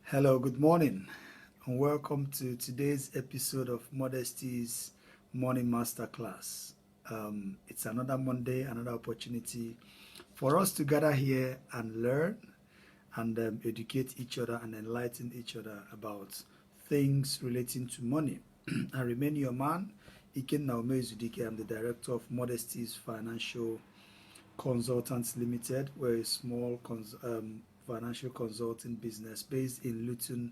Hello, good morning, and welcome to today's episode of Modesty's Morning Masterclass. It's another Monday, another opportunity for us to gather here and learn and educate each other and enlighten each other about things relating to money. I remain your man, Iken Naume Zudike. I'm the director of Modesty's Financial Consultants Limited. We're a small financial consulting business based in Luton,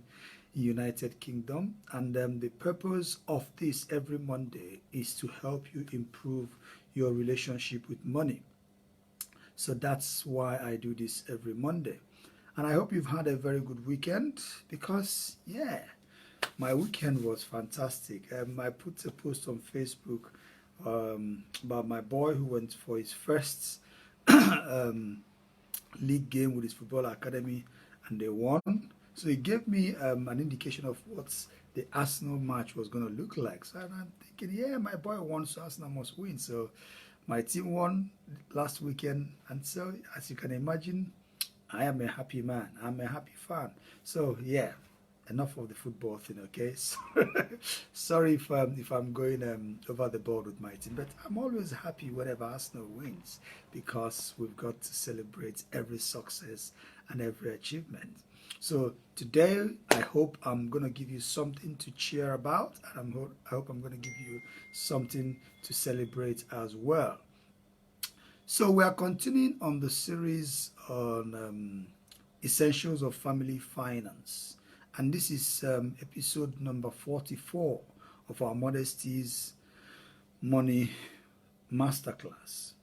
United Kingdom. And the purpose of this every Monday is to help you improve your relationship with money. So that's why I do this every Monday. And I hope you've had a very good weekend because, yeah, my weekend was fantastic. I put a post on Facebook about my boy who went for his first league game with his football academy and they won. So it gave me an indication of what the Arsenal match was going to look like. So I'm thinking, yeah, my boy won, so Arsenal must win. So my team won last weekend. And so, as you can imagine, I am a happy man. I'm a happy fan. So, yeah, enough of the football thing, okay? So, sorry if I'm going over the board with my team, but I'm always happy whenever Arsenal wins because we've got to celebrate every success and every achievement. So today, I hope I'm going to give you something to cheer about, and I hope I'm going to give you something to celebrate as well. So we are continuing on the series on essentials of family finance. And this is episode number 44 of our Modesty's Money Masterclass.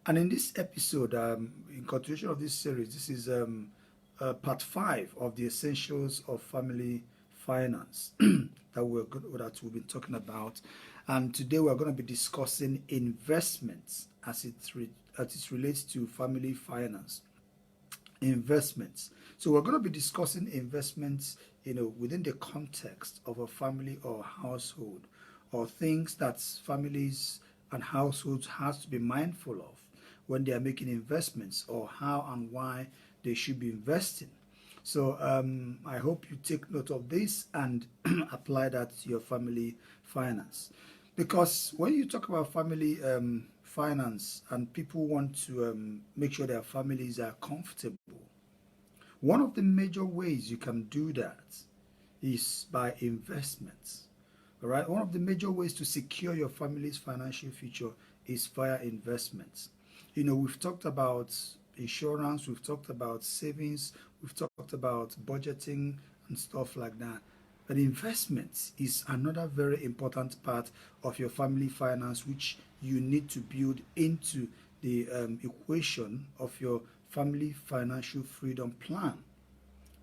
And in this episode, in continuation of this series, this is part 5 of the essentials of family finance that we've been talking about. And today we're going to be discussing investments as it relates to family finance. Investments. So we're going to be discussing investments, within the context of a family or household, or things that families and households has to be mindful of when they are making investments, or how and why they should be investing. So I hope you take note of this and apply that to your family finance. Because when you talk about family finance and people want to make sure their families are comfortable, one of the major ways you can do that is by investments. All right, one of the major ways to secure your family's financial future is via investments. We've talked about insurance, we've talked about savings, we've talked about budgeting and stuff like that. But investments is another very important part of your family finance, which you need to build into the equation of your family financial freedom plan.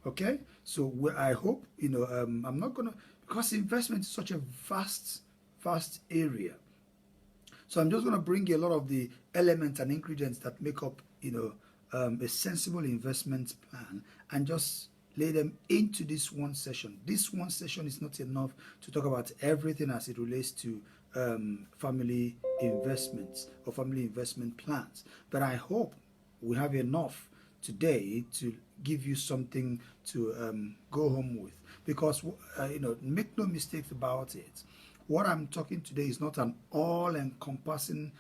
Okay, so I hope I'm not gonna, because investment is such a vast area. So I'm just gonna bring you a lot of the elements and ingredients that make up a sensible investment plan and just lay them into this one session. This one session is not enough to talk about everything as it relates to family investments or family investment plans. But I hope we have enough today to give you something to go home with. Because, make no mistakes about it. What I'm talking today is not an all-encompassing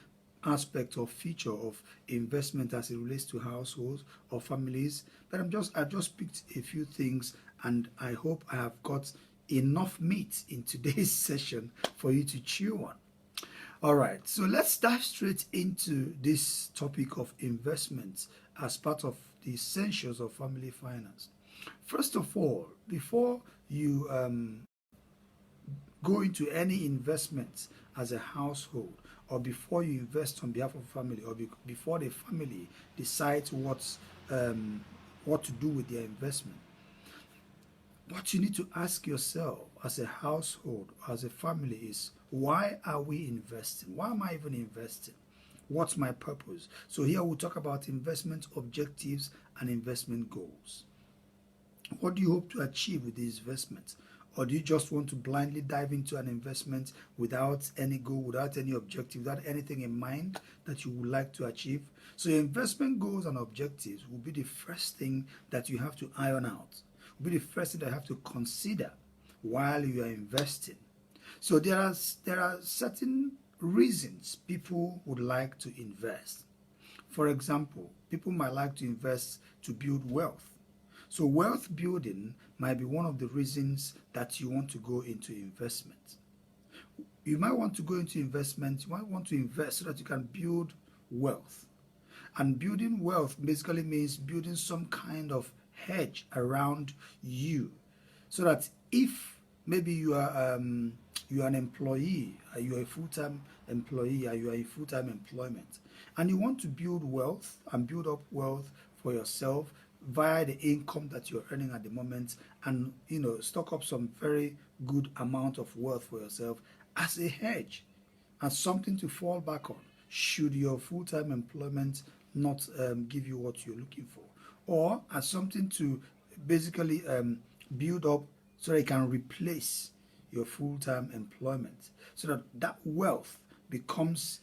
aspect or feature of investment as it relates to households or families, but I've just picked a few things, and I hope I have got enough meat in today's session for you to chew on. All right, so let's dive straight into this topic of investments as part of the essentials of family finance. First of all, before you go into any investments as a household, or before you invest on behalf of a family, or before the family decides what to do with their investment, what you need to ask yourself as a household, as a family is, why are we investing? Why am I even investing? What's my purpose? So here we'll talk about investment objectives and investment goals. What do you hope to achieve with these investments? Or do you just want to blindly dive into an investment without any goal, without any objective, without anything in mind that you would like to achieve? So your investment goals and objectives will be the first thing that you have to iron out. will be the first thing that you have to consider while you are investing. So there are certain reasons people would like to invest. For example, people might like to invest to build wealth. So wealth building might be one of the reasons that you want to go into investment. You might want to go into investment, you might want to invest so that you can build wealth. And building wealth basically means building some kind of hedge around you, so that if maybe you are an employee, you are a full-time employee, or you are in full-time employment, and you want to build wealth and build up wealth for yourself via the income that you're earning at the moment, and stock up some very good amount of wealth for yourself as a hedge and something to fall back on should your full-time employment not give you what you're looking for, or as something to basically build up so that it can replace your full-time employment, so that that wealth becomes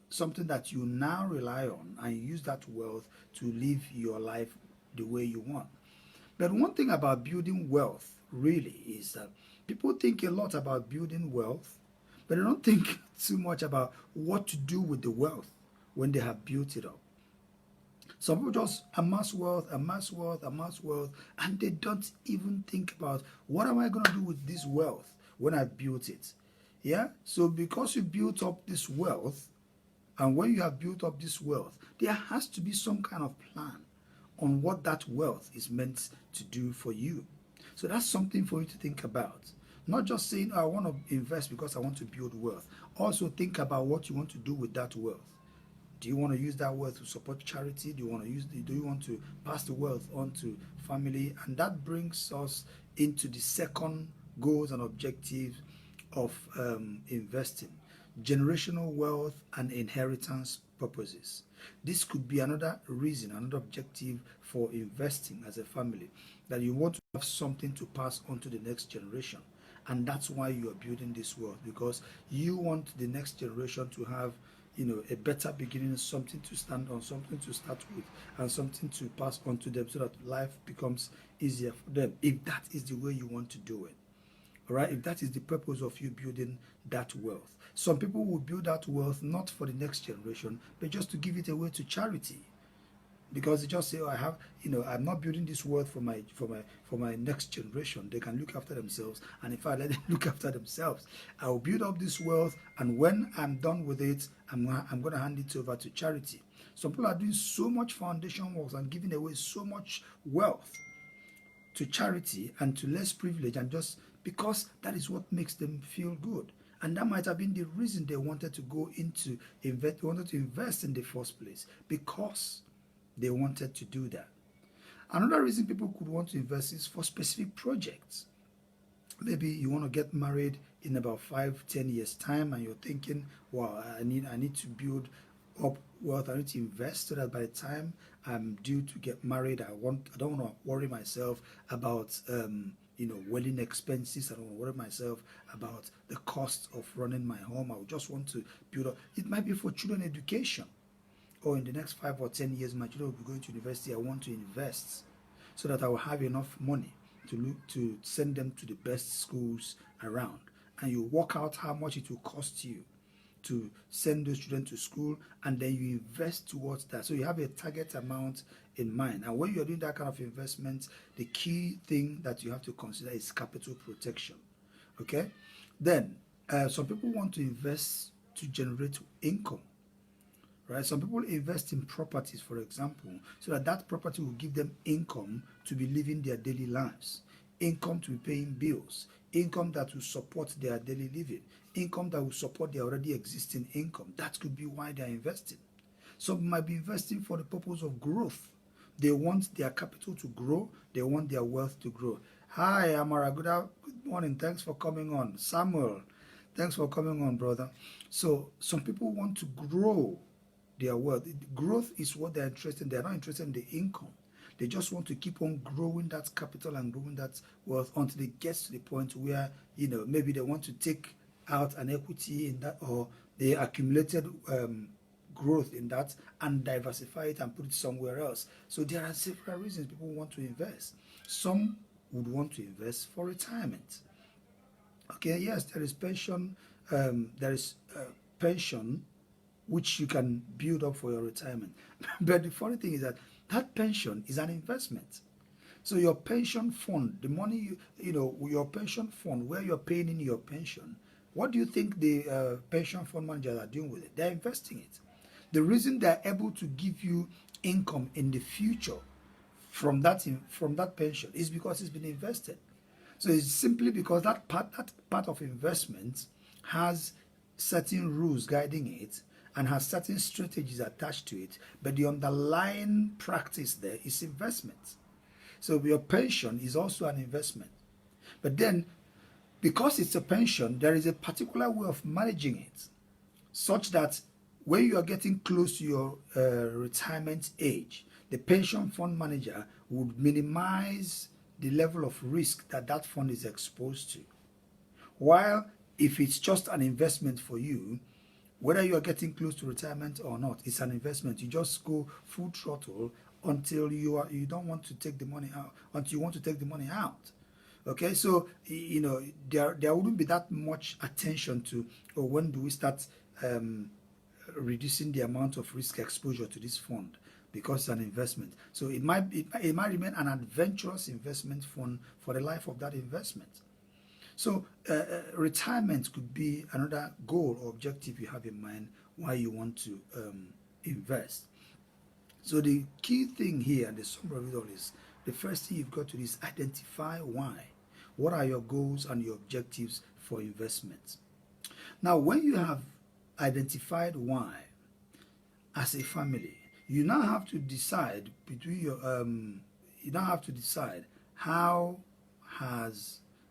something that you now rely on, and you use that wealth to live your life the way you want. But one thing about building wealth really is that people think a lot about building wealth, but they don't think too much about what to do with the wealth when they have built it up. Some people just amass wealth, amass wealth, amass wealth, and they don't even think about what am I going to do with this wealth when I built it. Yeah? So because you built up this wealth, and when you have built up this wealth, there has to be some kind of plan on what that wealth is meant to do for you. So that's something for you to think about. Not just saying, oh, I want to invest because I want to build wealth. Also think about what you want to do with that wealth. Do you want to use that wealth to support charity? Do you want to pass the wealth on to family? And that brings us into the second goals and objectives of investing: generational wealth and inheritance purposes. This could be another reason, another objective for investing as a family, that you want to have something to pass on to the next generation. And that's why you are building this wealth, because you want the next generation to have a better beginning, something to stand on, something to start with, and something to pass on to them, so that life becomes easier for them, if that is the way you want to do it. All right, if that is the purpose of you building that wealth. Some people will build that wealth not for the next generation, but just to give it away to charity, because they just say, oh, I'm not building this wealth for my next generation. They can look after themselves, and if I let them look after themselves, I will build up this wealth, and when I'm done with it, I'm going to hand it over to charity. Some people are doing so much foundation work and giving away so much wealth to charity and to less privilege, and just because that is what makes them feel good. And that might have been the reason they wanted to invest in the first place, because they wanted to do that. Another reason people could want to invest is for specific projects. Maybe you want to get married in about 5-10 years time, and you're thinking, wow, I need to build up wealth, I need to invest so that by the time I'm due to get married, I don't want to worry myself about wedding expenses. I don't want to worry myself about the cost of running my home. I just want to build up. It might be for children education, or in the next 5 or 10 years my children will be going to university. I want to invest so that I will have enough money to send them to the best schools around. And you work out how much it will cost you to send those children to school, and then you invest towards that. So you have a target amount in mind. And when you're doing that kind of investment, the key thing that you have to consider is capital protection. Okay? Then some people want to invest to generate income. Right? Some people invest in properties, for example, so that property will give them income to be living their daily lives, income to be paying bills, income that will support their daily living, income that will support their already existing income. That could be why they are investing. Some might be investing for the purpose of growth. They want their capital to grow. They want their wealth to grow. Hi, Amara. Good morning. Thanks for coming on. Samuel, thanks for coming on, brother. So some people want to grow their wealth. Growth is what they're interested in. They're not interested in the income. They just want to keep on growing that capital and growing that wealth until it gets to the point where, maybe they want to take out an equity in that, or they accumulated growth in that and diversify it and put it somewhere else. So there are several reasons people want to invest. Some would want to invest for retirement. Okay, yes, there is pension. There is pension which you can build up for your retirement. But the funny thing is that that pension is an investment. So your pension fund, the money your pension fund, where you're paying in your pension, what do you think the pension fund managers are doing with it? They're investing it. The reason they're able to give you income in the future from that pension is because it's been invested. So it's simply because that part of investment has certain rules guiding it and has certain strategies attached to it, but the underlying practice there is investment. So your pension is also an investment. But then, because it's a pension, there is a particular way of managing it, such that when you are getting close to your retirement age, the pension fund manager would minimize the level of risk that that fund is exposed to. While if it's just an investment for you, whether you are getting close to retirement or not, it's an investment. You just go full throttle until you don't want to take the money out, until you want to take the money out. Okay, so there wouldn't be that much attention to, when do we start reducing the amount of risk exposure to this fund, because it's an investment. So it might remain an adventurous investment fund for the life of that investment. So retirement could be another goal or objective you have in mind why you want to invest. So the key thing here, and the summary of it all, is the first thing you've got to do is identify why. What are your goals and your objectives for investments? Now, when you have identified why, as a family, you now have to decide between your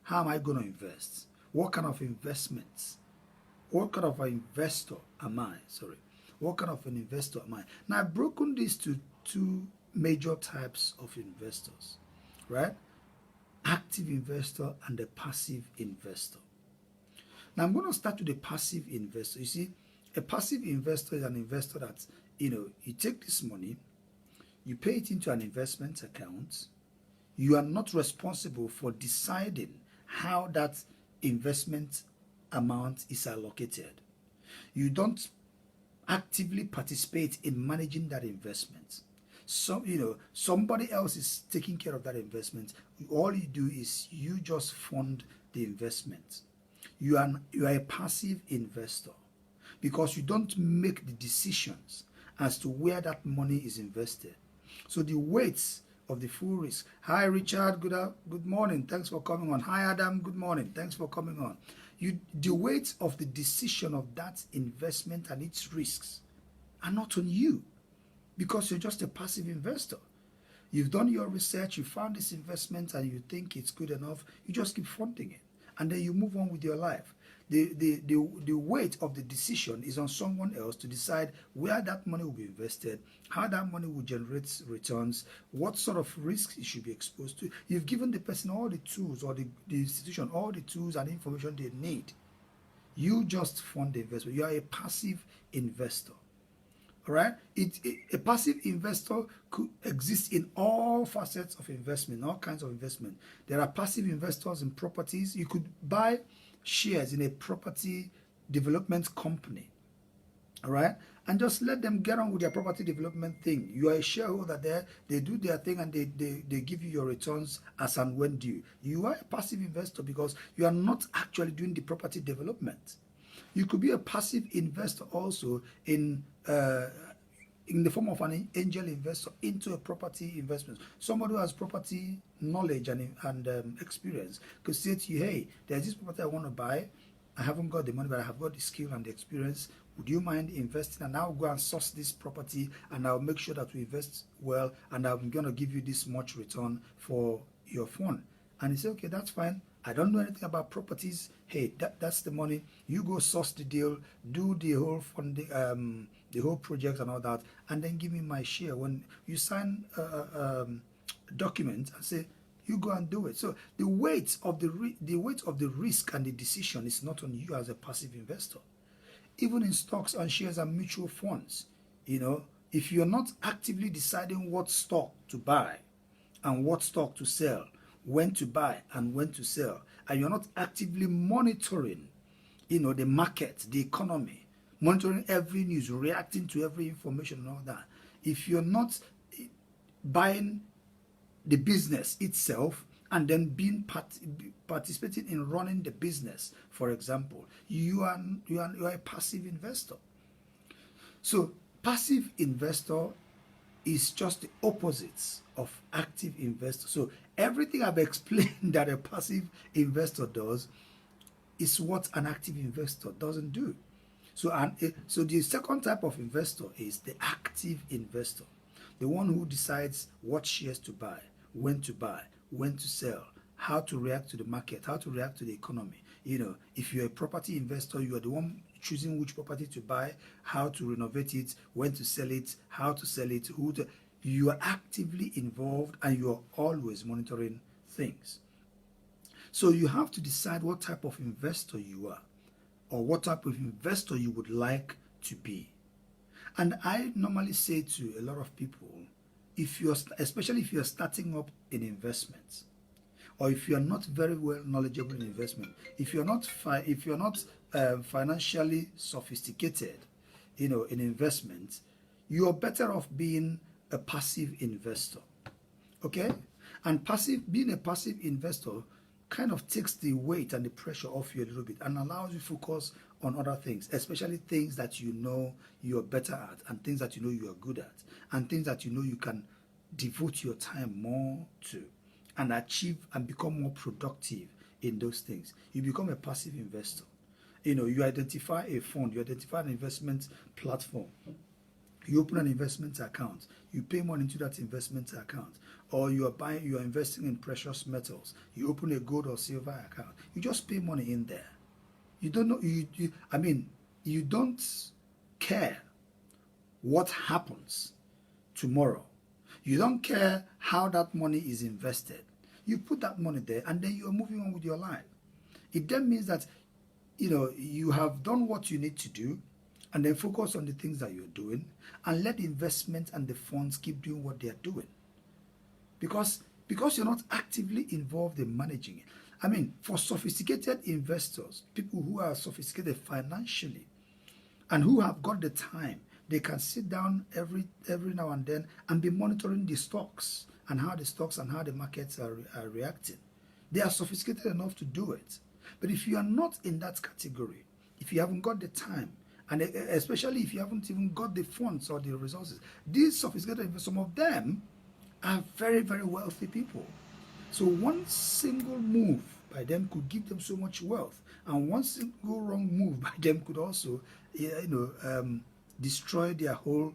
how am I going to invest? What kind of investments? What kind of an investor am I? What kind of an investor am I? Now, I've broken this to two major types of investors, right? Active investor and a passive investor. Now, I'm going to start with a passive investor. You see, a passive investor is an investor that, you take this money, you pay it into an investment account. You are not responsible for deciding how that investment amount is allocated. You don't actively participate in managing that investment. So, somebody else is taking care of that investment. All you do is you just fund the investment. You are a passive investor because you don't make the decisions as to where that money is invested. So the weights of the full risk. Hi, Richard. Good morning. Thanks for coming on. Hi, Adam. Good morning. Thanks for coming on. The weight of the decision of that investment and its risks are not on you, because you're just a passive investor. You've done your research, you found this investment, and you think it's good enough. You just keep funding it, and then you move on with your life. The weight of the decision is on someone else to decide where that money will be invested, how that money will generate returns, what sort of risks it should be exposed to. You've given the person all the tools, or the institution all the tools and information they need. You just fund the investment. You are a passive investor. All right? A passive investor could exist in all facets of investment, all kinds of investment. There are passive investors in properties. You could buy shares in a property development company, all right, and just let them get on with their property development thing. You are a shareholder there. They do their thing, and they give you your returns as and when due. You are a passive investor because you are not actually doing the property development. You could be a passive investor also in the form of an angel investor into a property investment. Somebody who has property knowledge and experience could say to you, hey, there's this property I want to buy. I haven't got the money, but I have got the skill and the experience. Would you mind investing? And I'll go and source this property, and I'll make sure that we invest well, and I'm going to give you this much return for your fund. And he said, okay, that's fine. I don't know anything about properties. Hey, that's the money. You go source the deal, do the whole funding, the whole project and all that, and then give me my share. When you sign a document and say, you go and do it. So the weight of the risk and the decision is not on you as a passive investor. Even in stocks and shares and mutual funds, You know, if you're not actively deciding what stock to buy and what stock to sell, when to buy and when to sell, and you're not actively monitoring, you know, the market, the economy, monitoring every news, reacting to every information and all that, if you're not buying the business itself and then participating in running the business, for example, you are a passive investor. So passive investor is just the opposites of active investor. So everything I've explained that a passive investor does is what an active investor doesn't do. So the second type of investor is the active investor, the one who decides what shares to buy, when to sell, how to react to the market, how to react to the economy. You know, if you're a property investor, you are the one choosing which property to buy, how to renovate it, when to sell it, how to sell it, you are actively involved and you are always monitoring things. So you have to decide what type of investor you are, or what type of investor you would like to be. And I normally say to a lot of people, especially if you're starting up in investments, or if you're not very well knowledgeable in investment, if you're not financially sophisticated, you know, in investment, you're better off being a passive investor. Okay? And being a passive investor kind of takes the weight and the pressure off you a little bit and allows you to focus on other things, especially things that you know you're better at, and things that you know you are good at, and things that you know you can devote your time more to and achieve and become more productive in those things. You become a passive investor. You know, you identify a fund, you identify an investment platform, you open an investment account, you pay money into that investment account, or you are investing in precious metals, you open a gold or silver account, you just pay money in there. You don't know, you don't care what happens tomorrow. You don't care how that money is invested. You put that money there and then you are moving on with your life. It then means that, you know, you have done what you need to do, and then focus on the things that you're doing and let the investment and the funds keep doing what they're doing. Because you're not actively involved in managing it. I mean, for sophisticated investors, people who are sophisticated financially and who have got the time, they can sit down every now and then and be monitoring the stocks and how the markets are reacting. They are sophisticated enough to do it. But if you are not in that category, if you haven't got the time, and especially if you haven't even got the funds or the resources, these sophisticated investors, some of them are very, very wealthy people. So one single move by them could give them so much wealth, and one single wrong move by them could also, destroy their whole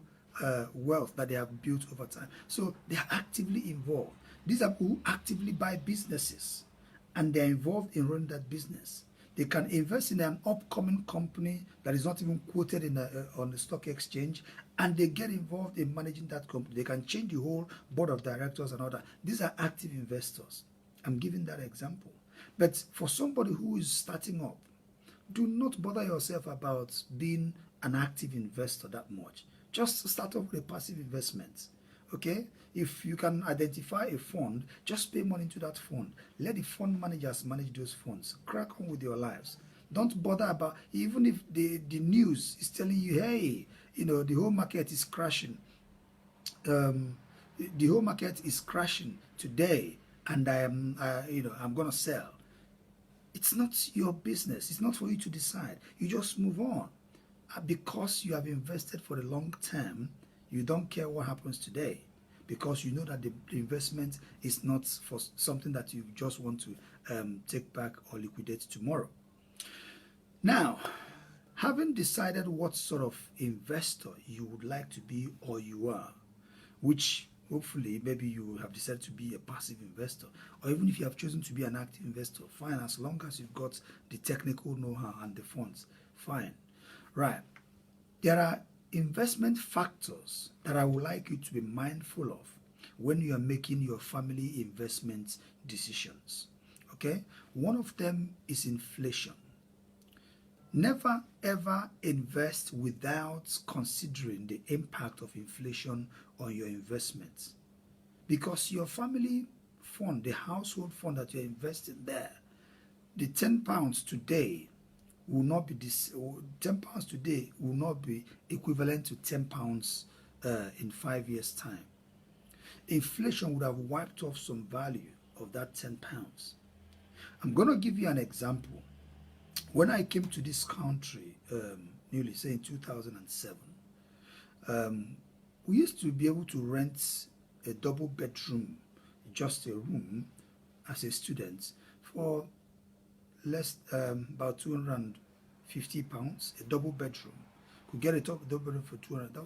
wealth that they have built over time. So they are actively involved. These are people who actively buy businesses, and they're involved in running that business. They can invest in an upcoming company that is not even quoted on the stock exchange, and they get involved in managing that company. They can change the whole board of directors and all that. These are active investors. I'm giving that example. But for somebody who is starting up, do not bother yourself about being an active investor that much. Just start off with a passive investment. Okay? If you can identify a fund, just pay money into that fund. Let the fund managers manage those funds. Crack on with your lives. Don't bother about, even if the news is telling you, hey, you know, the whole market is crashing. The whole market is crashing today, and I'm going to sell. It's not your business. It's not for you to decide. You just move on. Because you have invested for the long term, you don't care what happens today, because you know that the investment is not for something that you just want to take back or liquidate tomorrow. Now, having decided what sort of investor you would like to be or you are, which hopefully maybe you have decided to be a passive investor, or even if you have chosen to be an active investor, fine, as long as you've got the technical know-how and the funds, fine. Right. There are investment factors that I would like you to be mindful of when you are making your family investment decisions. Okay? One of them is inflation. Never ever invest without considering the impact of inflation on your investments. Because your family fund, the household fund that you're investing there, the £10 today will not be this. £10 today will not be equivalent to £10 in 5 years' time. Inflation would have wiped off some value of that £10. I'm going to give you an example. When I came to this country, newly, say in 2007, we used to be able to rent a double bedroom, just a room, as a student for less, about £250, a double bedroom. Could get a double bedroom for 200.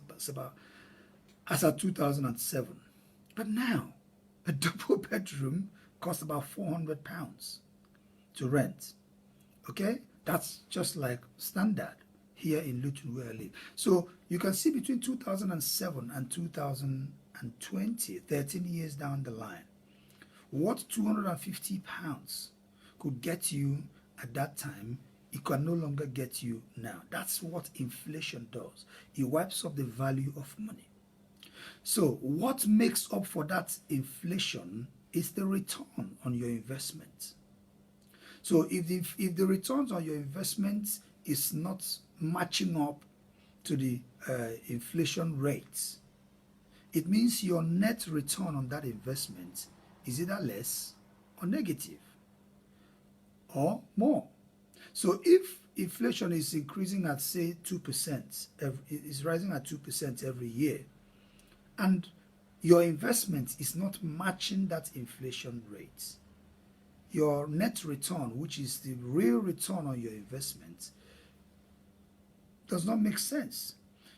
That's about as at 2007. But now, a double bedroom costs about £400 to rent. Okay, that's just like standard here in Luton where I live. So you can see between 2007 and 2020, 13 years down the line, what £250 could get you at that time, it can no longer get you now. That's what inflation does. It wipes up the value of money. So what makes up for that inflation is the return on your investment. So if the returns on your investment is not matching up to the inflation rates, it means your net return on that investment is either less or negative or more. So if inflation is increasing at, say, 2%, is rising at 2% every year, and your investment is not matching that inflation rate, your net return, which is the real return on your investment, does not make sense.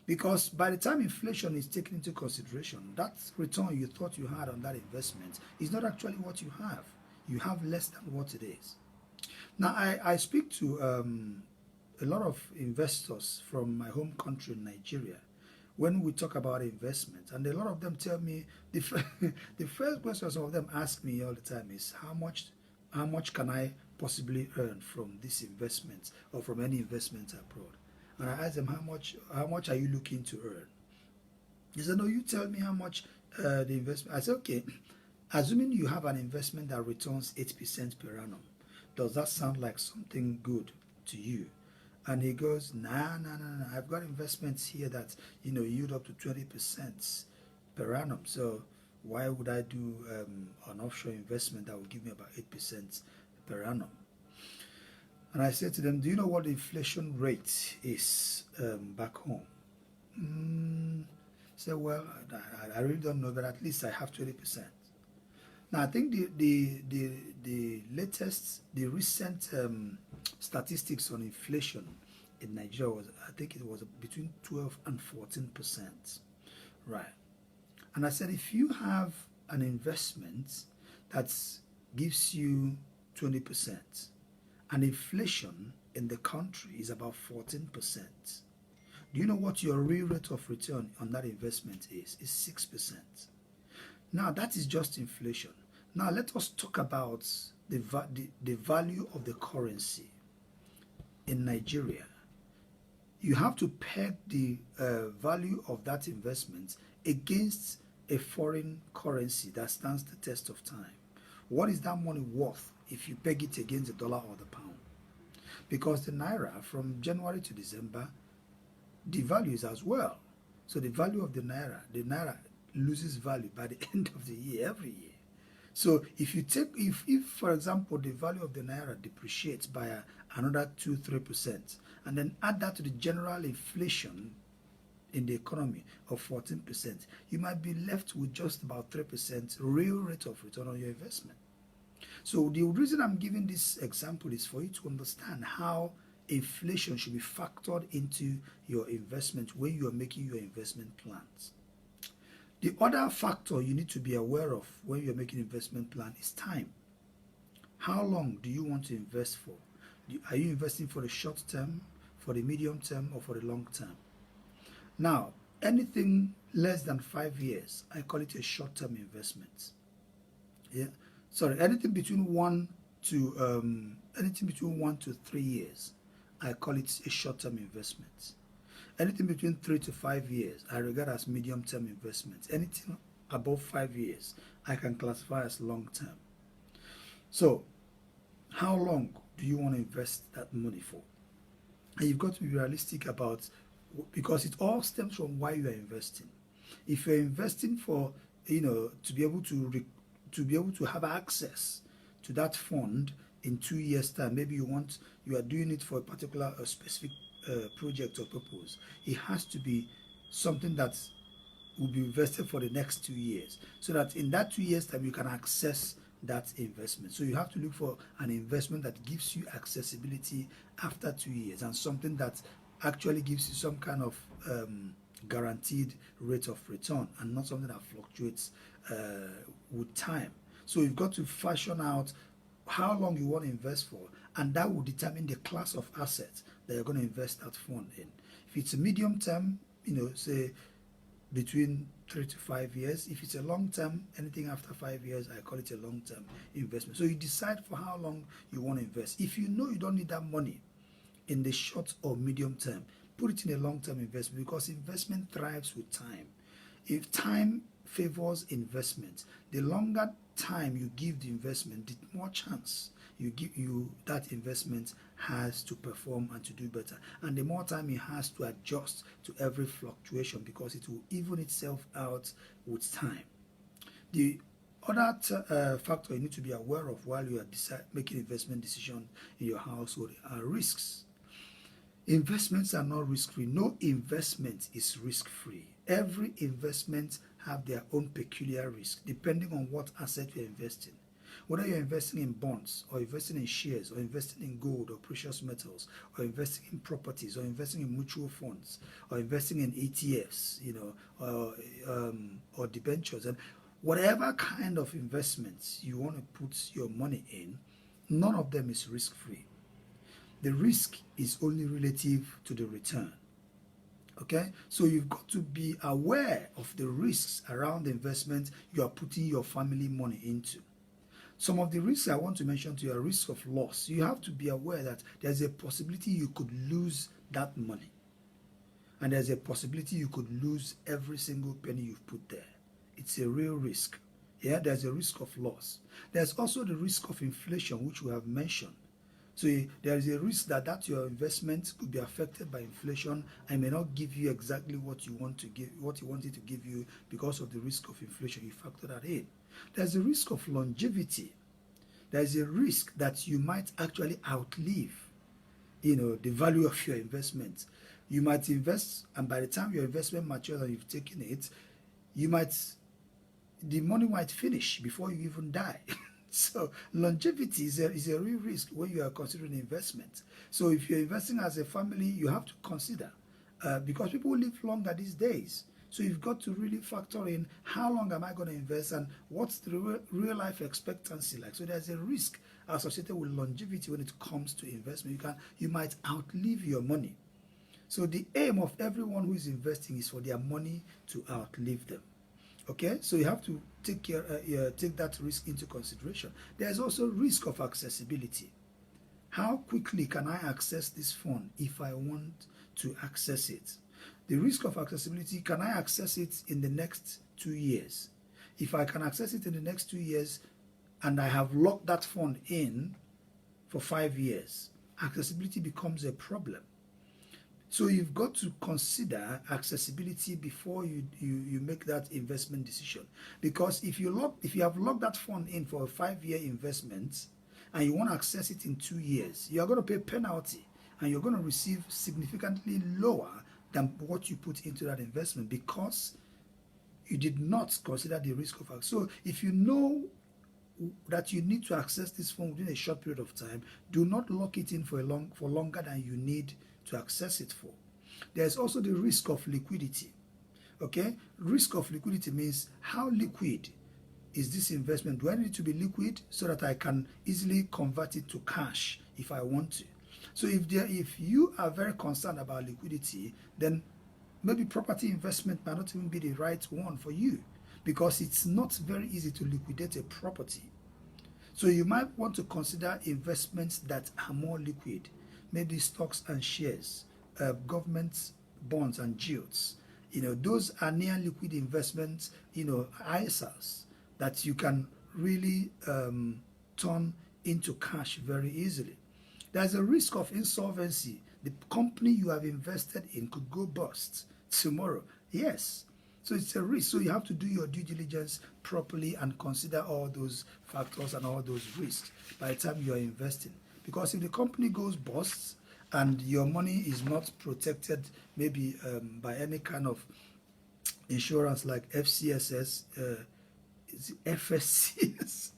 Because by the time inflation is taken into consideration, that return you thought you had on that investment is not actually what you have. You have less than what it is. Now, I speak to a lot of investors from my home country, Nigeria, when we talk about investment, and a lot of them tell me, the first question some of them ask me all the time is, how much can I possibly earn from this investment or from any investment abroad? And I ask them, how much are you looking to earn? They said, no, you tell me how much the investment. I said, okay, assuming you have an investment that returns 8% per annum, does that sound like something good to you? And he goes, nah, I've got investments here that, yield up to 20% per annum. So why would I do an offshore investment that will give me about 8% per annum? And I said to them, do you know what the inflation rate is back home? Said, well, I really don't know, but at least I have 20%. Now, I think the recent statistics on inflation in Nigeria I think it was between 12 and 14%. Right. And I said, if you have an investment that gives you 20%, and inflation in the country is about 14%, do you know what your real rate of return on that investment is? It's 6%. Now, that is just inflation. Now, let us talk about the value of the currency in Nigeria. You have to peg the value of that investment against a foreign currency that stands the test of time. What is that money worth if you peg it against the dollar or the pound? Because the naira from January to December devalues as well. So the value of the naira loses value by the end of the year, every year. So if you take, if for example, the value of the naira depreciates by another 2-3%, and then add that to the general inflation in the economy of 14%, you might be left with just about 3% real rate of return on your investment. So the reason I'm giving this example is for you to understand how inflation should be factored into your investment when you are making your investment plans. The other factor you need to be aware of when you're making an investment plan is time. How long do you want to invest for? Are you investing for the short term, for the medium term, or for the long term? Now, anything less than 5 years, I call it a short-term investment. Yeah, sorry, anything between 1 to 3 years, I call it a short-term investment. Anything between 3 to 5 years, I regard as medium-term investments. Anything above 5 years, I can classify as long-term. So, how long do you want to invest that money for? And you've got to be realistic about, because it all stems from why you are investing. If you're investing for, to be able to have access to that fund in 2 years' time, maybe you are doing it for a particular specific project or purpose, it has to be something that will be invested for the next 2 years, so that in that 2 years' time you can access that investment. So you have to look for an investment that gives you accessibility after 2 years, and something that actually gives you some kind of guaranteed rate of return, and not something that fluctuates with time. So you've got to fashion out how long you want to invest for, and that will determine the class of assets that you're going to invest that fund in. If it's a medium term, say between 3 to 5 years. If it's a long term, anything after 5 years, I call it a long term investment. So you decide for how long you want to invest. If you know you don't need that money in the short or medium term, put it in a long term investment, because investment thrives with time. If time favors investment, the longer time you give the investment, the more chance that investment has to perform and to do better, and the more time it has to adjust to every fluctuation, because it will even itself out with time. The other factor you need to be aware of while you are making investment decisions in your household are risks. Investments are not risk-free. No investment is risk-free. Every investment have their own peculiar risk depending on what asset you're investing. Whether you're investing in bonds, or investing in shares, or investing in gold or precious metals, or investing in properties, or investing in mutual funds, or investing in ETFs, or debentures, and whatever kind of investments you want to put your money in, none of them is risk-free. The risk is only relative to the return. Okay, so you've got to be aware of the risks around the investment you are putting your family money into. Some of the risks I want to mention to you are risks of loss. You have to be aware that there's a possibility you could lose that money, and there's a possibility you could lose every single penny you've put there. It's a real risk. Yeah, there's a risk of loss. There's also the risk of inflation, which we have mentioned. So there is a risk that your investment could be affected by inflation and may not give you exactly what you want to give, what you wanted to give you, because of the risk of inflation. You factor that in. There's a risk of longevity. There's a risk that you might actually outlive, the value of your investment. You might invest, and by the time your investment matures and you've taken it, the money might finish before you even die. So longevity is a real risk when you are considering investment. So if you're investing as a family, you have to consider, because people live longer these days. So you've got to really factor in, how long am I going to invest, and what's the real life expectancy like. So there's a risk associated with longevity when it comes to investment. You might outlive your money. So the aim of everyone who is investing is for their money to outlive them. Okay, so you have to take that risk into consideration. There's also risk of accessibility. How quickly can I access this fund if I want to access it? The risk of accessibility, can I access it in the next 2 years? If I can access it in the next 2 years and I have locked that fund in for 5 years, accessibility becomes a problem. So you've got to consider accessibility before you make that investment decision. Because if you have locked that fund in for a 5-year investment and you want to access it in 2 years, you are going to pay penalty, and you're going to receive significantly lower than what you put into that investment, because you did not consider the risk of access. So if you know that you need to access this fund within a short period of time, do not lock it in for longer than you need to access it for. There's also the risk of liquidity. Okay, risk of liquidity means, how liquid is this investment? Do I need to be liquid so that I can easily convert it to cash if I want to? So if you are very concerned about liquidity, then maybe property investment might not even be the right one for you, because it's not very easy to liquidate a property. So you might want to consider investments that are more liquid. maybe stocks and shares, government bonds and gilts. Those are near liquid investments, ISAs that you can really turn into cash very easily. There's a risk of insolvency. The company you have invested in could go bust tomorrow. Yes. So it's a risk. So you have to do your due diligence properly and consider all those factors and all those risks by the time you are investing. Because if the company goes bust and your money is not protected maybe by any kind of insurance like FCSS, FSCS,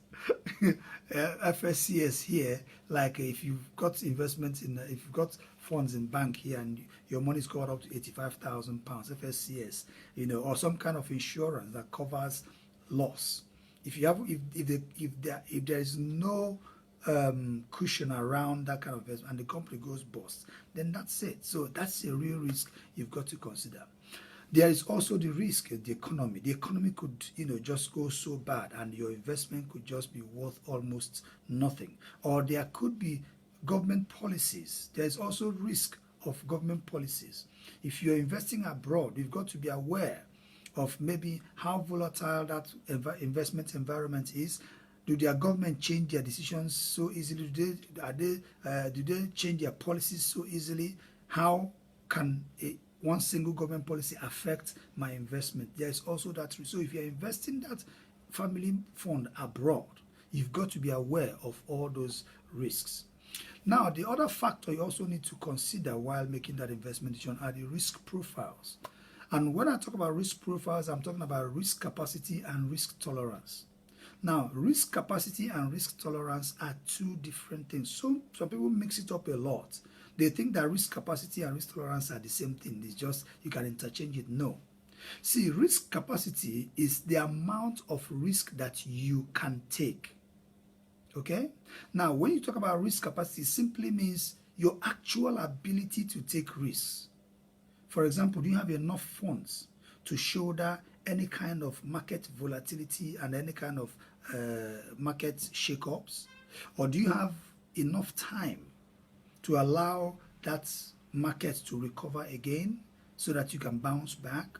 FSCS here, like if you've got investments if you've got funds in bank here and your money is covered up to £85,000, FSCS, or some kind of insurance that covers loss. If you have, if there is no cushion around that kind of investment and the company goes bust, then that's it. So that's a real risk you've got to consider. There is also the risk of the economy. The economy could, just go so bad and your investment could just be worth almost nothing. Or there could be government policies. There is also risk of government policies. If you're investing abroad, you've got to be aware of maybe how volatile that investment environment is. Do their government change their decisions so easily? Do they change their policies so easily? How can one single government policy affect my investment? There is also that risk. So if you're investing that family fund abroad, you've got to be aware of all those risks. Now, the other factor you also need to consider while making that investment decision are the risk profiles. And when I talk about risk profiles, I'm talking about risk capacity and risk tolerance. Now, risk capacity and risk tolerance are two different things. Some people mix it up a lot. They think that risk capacity and risk tolerance are the same thing. It's just you can interchange it. No. See, risk capacity is the amount of risk that you can take. Okay? Now, when you talk about risk capacity, it simply means your actual ability to take risks. For example, do you have enough funds to shoulder any kind of market volatility and any kind of market shakeups? Or do you have enough time to allow that market to recover again so that you can bounce back?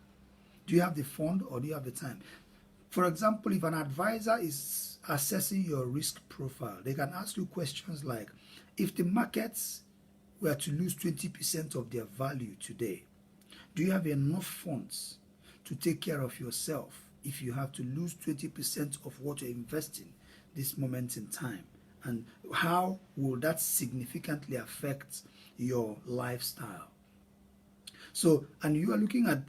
Do you have the fund or do you have the time? For example, if an advisor is assessing your risk profile, they can ask you questions like, if the markets were to lose 20% of their value today, do you have enough funds to take care of yourself if you have to lose 20% of what you're investing this moment in time? And how will that significantly affect your lifestyle? So, and you are looking at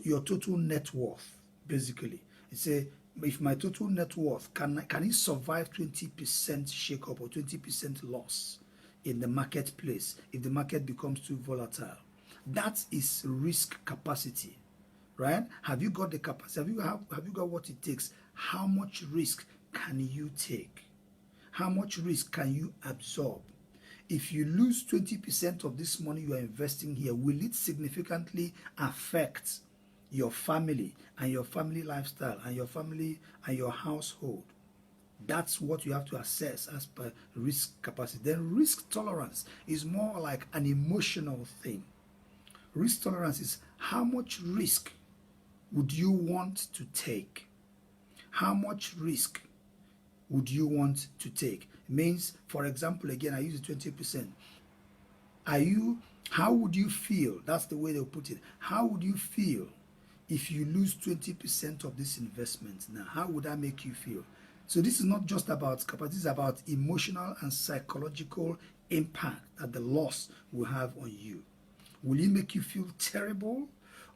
your total net worth, basically. It's if my total net worth, can it survive 20% shakeup or 20% loss in the marketplace if the market becomes too volatile? That is risk capacity, right? Have you got the capacity? Have you got what it takes? How much risk can you take? How much risk can you absorb? If you lose 20% of this money you are investing here, will it significantly affect your family and your family lifestyle and your family and your household? That's what you have to assess as per risk capacity. Then risk tolerance is more like an emotional thing. Risk tolerance is how much risk would you want to take? How much risk would you want to take? It means, for example, again, I use the 20%. How would you feel? That's the way they'll put it. How would you feel if you lose 20% of this investment? Now, how would that make you feel? So this is not just about capacity, it's about emotional and psychological impact that the loss will have on you. Will it make you feel terrible?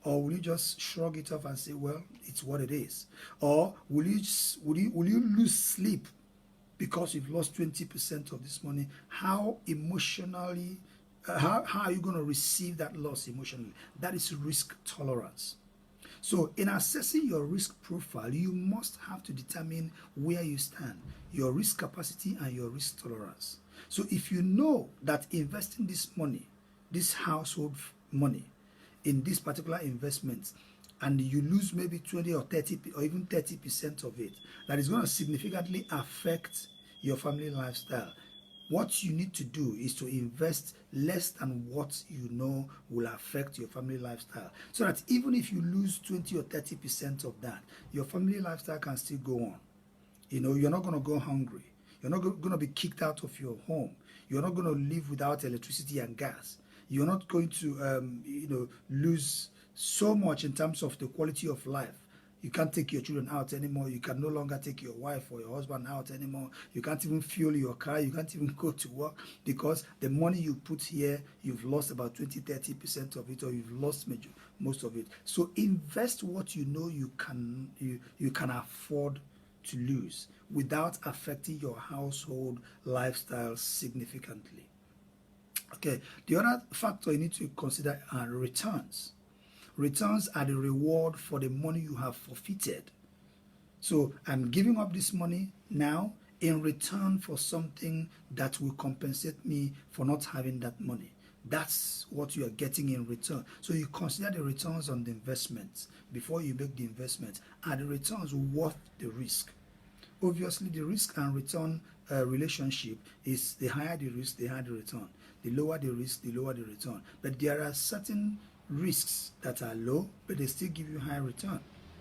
Or will you just shrug it off and say, well, it's what it is? Or will you lose sleep because you've lost 20% of this money? How emotionally, how are you going to receive that loss emotionally? That is risk tolerance. So in assessing your risk profile, you must have to determine where you stand, your risk capacity and your risk tolerance. So if you know that investing this money, this household money, in this particular investment, and you lose maybe 20 or 30 or even 30% of it, that is going to significantly affect your family lifestyle. What you need to do is to invest less than what you know will affect your family lifestyle, so that even if you lose 20 or 30% of that, your family lifestyle can still go on. You know, you're not going to go hungry. You're not going to be kicked out of your home. You're not going to live without electricity and gas. You're not going to, lose so much in terms of the quality of life. You can't take your children out anymore. You can no longer take your wife or your husband out anymore. You can't even fuel your car. You can't even go to work, because the money you put here, you've lost about 20-30% of it, or you've lost most of it. So invest what you know you can afford to lose without affecting your household lifestyle significantly. Okay, the other factor you need to consider are returns. Returns are the reward for the money you have forfeited. So I'm giving up this money now in return for something that will compensate me for not having that money. That's what you are getting in return. So you consider the returns on the investments before you make the investment. Are the returns worth the risk? Obviously, the risk and return relationship is the higher the risk, the higher the return. The lower the risk, the lower the return. But there are certain risks that are low, but they still give you high return.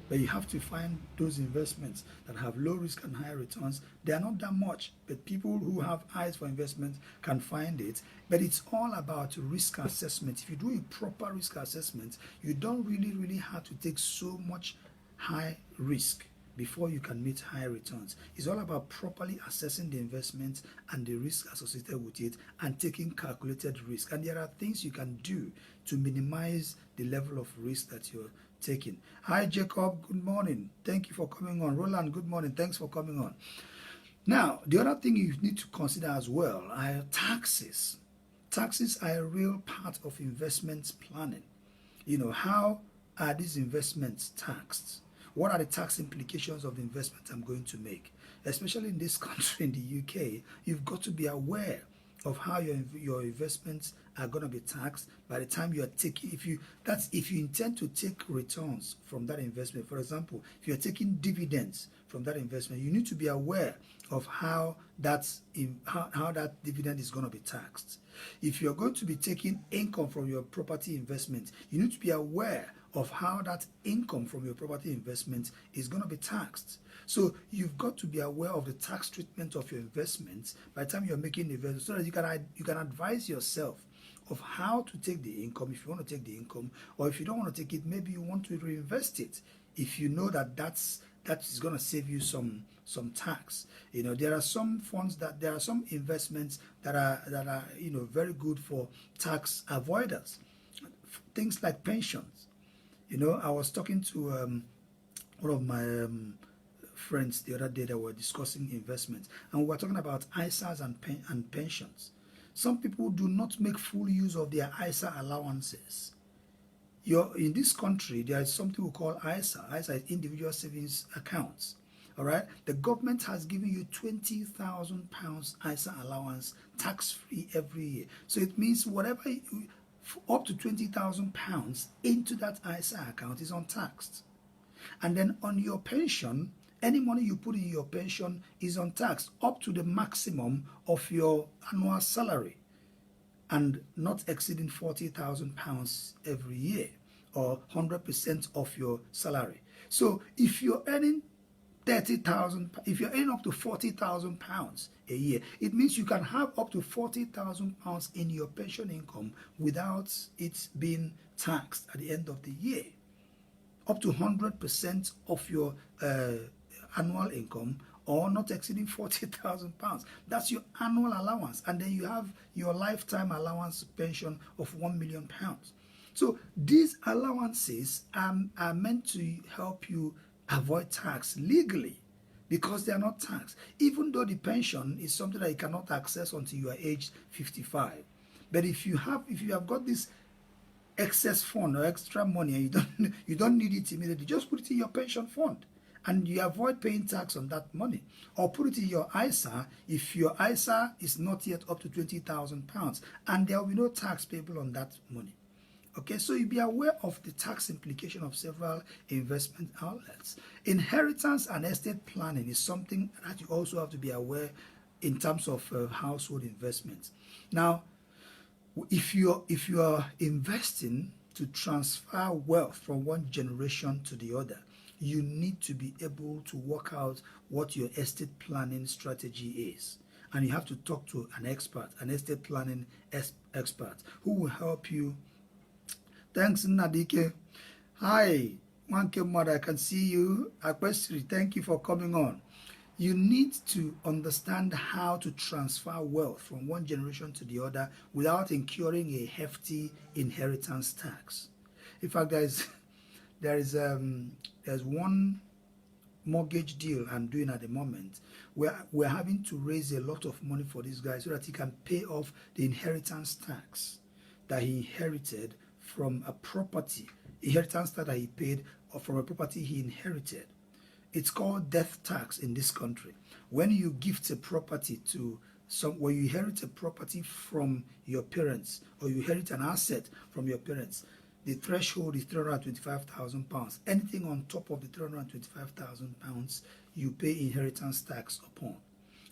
But you have to find those investments that have low risk and high returns. They are not that much, but people who have eyes for investment can find it. But it's all about risk assessment. If you do a proper risk assessment, you don't really have to take so much high risk before you can meet high returns. It's all about properly assessing the investment and the risk associated with it, and taking calculated risk. And there are things you can do to minimize the level of risk that you're taking. Hi Jacob, good morning. Thank you for coming on. Roland, good morning. Thanks for coming on. Now, the other thing you need to consider as well are taxes. Taxes are a real part of investment planning. You know, how are these investments taxed? What are the tax implications of the investment I'm going to make? Especially in this country, in the UK, you've got to be aware of how your investments are going to be taxed by the time you are taking, if you intend to take returns from that investment. For example, if you're taking dividends from that investment, you need to be aware of how that dividend is going to be taxed. If you're going to be taking income from your property investment, you need to be aware of how that income from your property investment is going to be taxed. So you've got to be aware of the tax treatment of your investments by the time you're making the investment, so that you can advise yourself of how to take the income, if you want to take the income, or if you don't want to take it, maybe you want to reinvest it if you know that is going to save you some tax. You know, there are some investments that are very good for tax avoiders. Things like pensions. You know, I was talking to one of my friends the other day that were discussing investments, and we were talking about ISAs and pensions. Some people do not make full use of their ISA allowances. In this country, there is something we call ISA. ISA is individual savings accounts. All right, the government has given you £20,000 ISA allowance tax-free every year. So it means whatever up to £20,000 into that ISA account is untaxed. And then on your pension, any money you put in your pension is untaxed up to the maximum of your annual salary, and not exceeding £40,000 every year, or 100% of your salary. So if you're earning if you're earning up to £40,000 a year, it means you can have up to £40,000 in your pension income without it being taxed at the end of the year. Up to 100% of your annual income, or not exceeding £40,000. That's your annual allowance. And then you have your lifetime allowance pension of £1 million. So these allowances are meant to help you avoid tax legally, because they are not taxed, even though the pension is something that you cannot access until you are aged 55. But if you have got this excess fund or extra money and you don't need it immediately, just put it in your pension fund, and you avoid paying tax on that money. Or put it in your ISA if your ISA is not yet up to £20,000, and there will be no tax payable on that money. Okay, so you be aware of the tax implication of several investment outlets. Inheritance and estate planning is something that you also have to be aware in terms of household investments. Now, if you are investing to transfer wealth from one generation to the other, you need to be able to work out what your estate planning strategy is. And you have to talk to an expert, an estate planning expert, who will help you. Thanks, Nadike. Hi, Wanke Mother, I can see you. Akwesiri, thank you for coming on. You need to understand how to transfer wealth from one generation to the other without incurring a hefty inheritance tax. In fact, there's one mortgage deal I'm doing at the moment where we're having to raise a lot of money for this guy so that he can pay off the inheritance tax that he inherited from a property, inheritance tax that he paid from a property he inherited. It's called death tax in this country. When you gift a property to when you inherit a property from your parents, or you inherit an asset from your parents, the threshold is £325,000. Anything on top of the £325,000, you pay inheritance tax upon.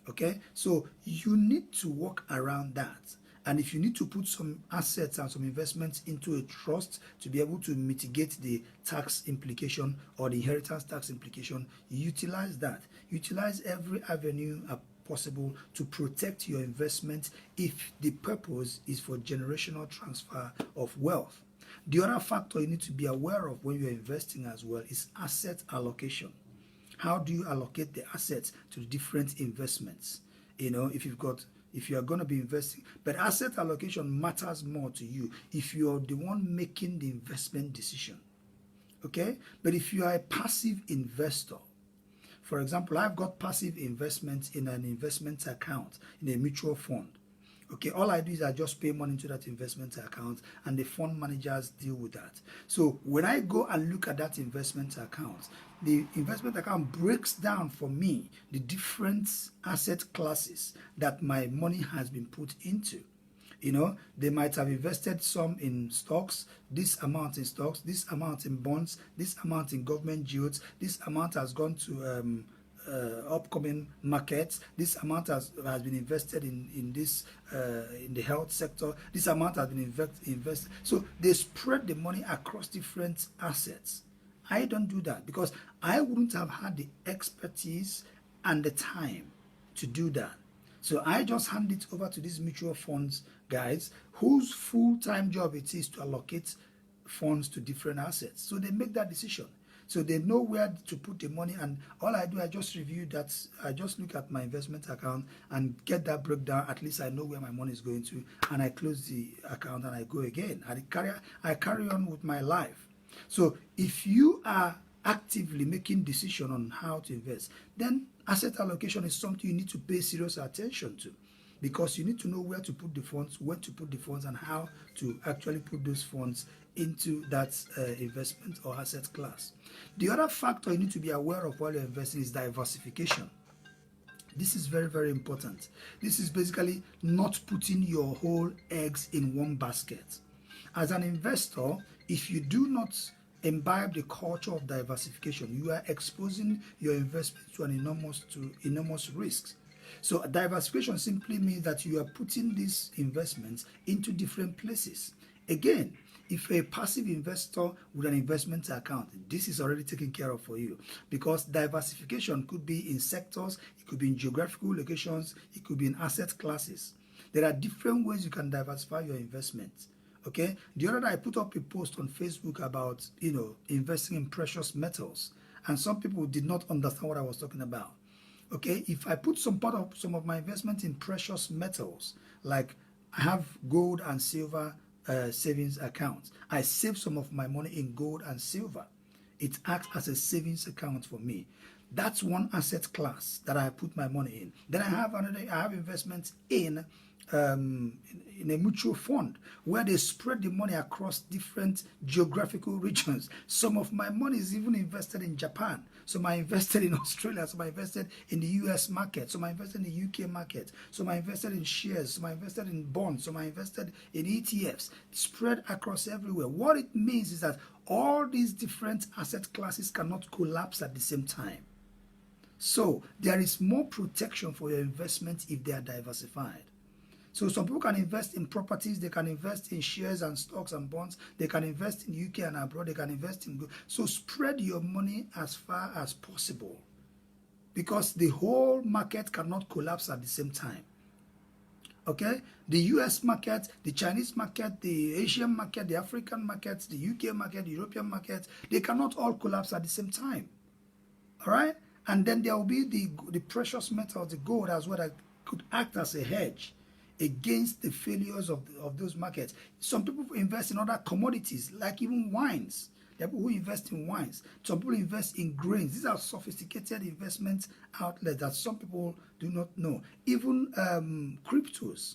Okay, so you need to work around that. And if you need to put some assets and some investments into a trust to be able to mitigate the tax implication or the inheritance tax implication, utilize that. Utilize every avenue possible to protect your investment if the purpose is for generational transfer of wealth. The other factor you need to be aware of when you're investing as well is asset allocation. How do you allocate the assets to different investments? You know, if you are going to be investing, but asset allocation matters more to you if you're the one making the investment decision. Okay, but if you are a passive investor, for example, I've got passive investments in an investment account in a mutual fund. Okay, all I do is I just pay money into that investment account and the fund managers deal with that. So when I go and look at that investment account, the investment account breaks down for me the different asset classes that my money has been put into. You know, they might have invested some in stocks, this amount in stocks, this amount in bonds, this amount in government yields, this amount has gone to upcoming markets, this amount has been invested in this in the health sector, this amount has been invested. So they spread the money across different assets. I don't do that because I wouldn't have had the expertise and the time to do that. So I just hand it over to these mutual funds guys whose full-time job it is to allocate funds to different assets. So they make that decision. So they know where to put the money, and all I do, I just review that. I just look at my investment account and get that breakdown. At least I know where my money is going to, and I close the account and I go again. I carry on with my life. So if you are actively making decision on how to invest, then asset allocation is something you need to pay serious attention to, because you need to know where to put the funds, when to put the funds, and how to actually put those funds into that investment or asset class. The other factor you need to be aware of while you're investing is diversification. This is very, very important. This is basically not putting your whole eggs in one basket. As an investor, if you do not imbibe the culture of diversification, you are exposing your investment to enormous risks. So diversification simply means that you are putting these investments into different places. Again, if you're a passive investor with an investment account, this is already taken care of for you, because diversification could be in sectors, it could be in geographical locations, it could be in asset classes. There are different ways you can diversify your investments. Okay, the other day I put up a post on Facebook about investing in precious metals, and some people did not understand what I was talking about. Okay, if I put some of my investment in precious metals, like I have gold and silver savings accounts, I save some of my money in gold and silver. It acts as a savings account for me. That's one asset class that I put my money in. Then I have investments in a mutual fund where they spread the money across different geographical regions. Some of my money is even invested in Japan. Some I invested in Australia. Some I invested in the US market. Some I invested in the UK market. Some I invested in shares. Some I invested in bonds. Some I invested in ETFs. Spread across everywhere. What it means is that all these different asset classes cannot collapse at the same time. So there is more protection for your investment if they are diversified. So some people can invest in properties, they can invest in shares and stocks and bonds, they can invest in UK and abroad, they can invest in good. So spread your money as far as possible, because the whole market cannot collapse at the same time. Okay, the US market, the Chinese market, the Asian market, the African markets, the UK market, the European market, they cannot all collapse at the same time. All right, and then there will be the precious metals, the gold as well, that could act as a hedge against the failures of those markets. Some people invest in other commodities, like even wines. There are people who invest in wines. Some people invest in grains. These are sophisticated investment outlets that some people do not know. Even cryptos.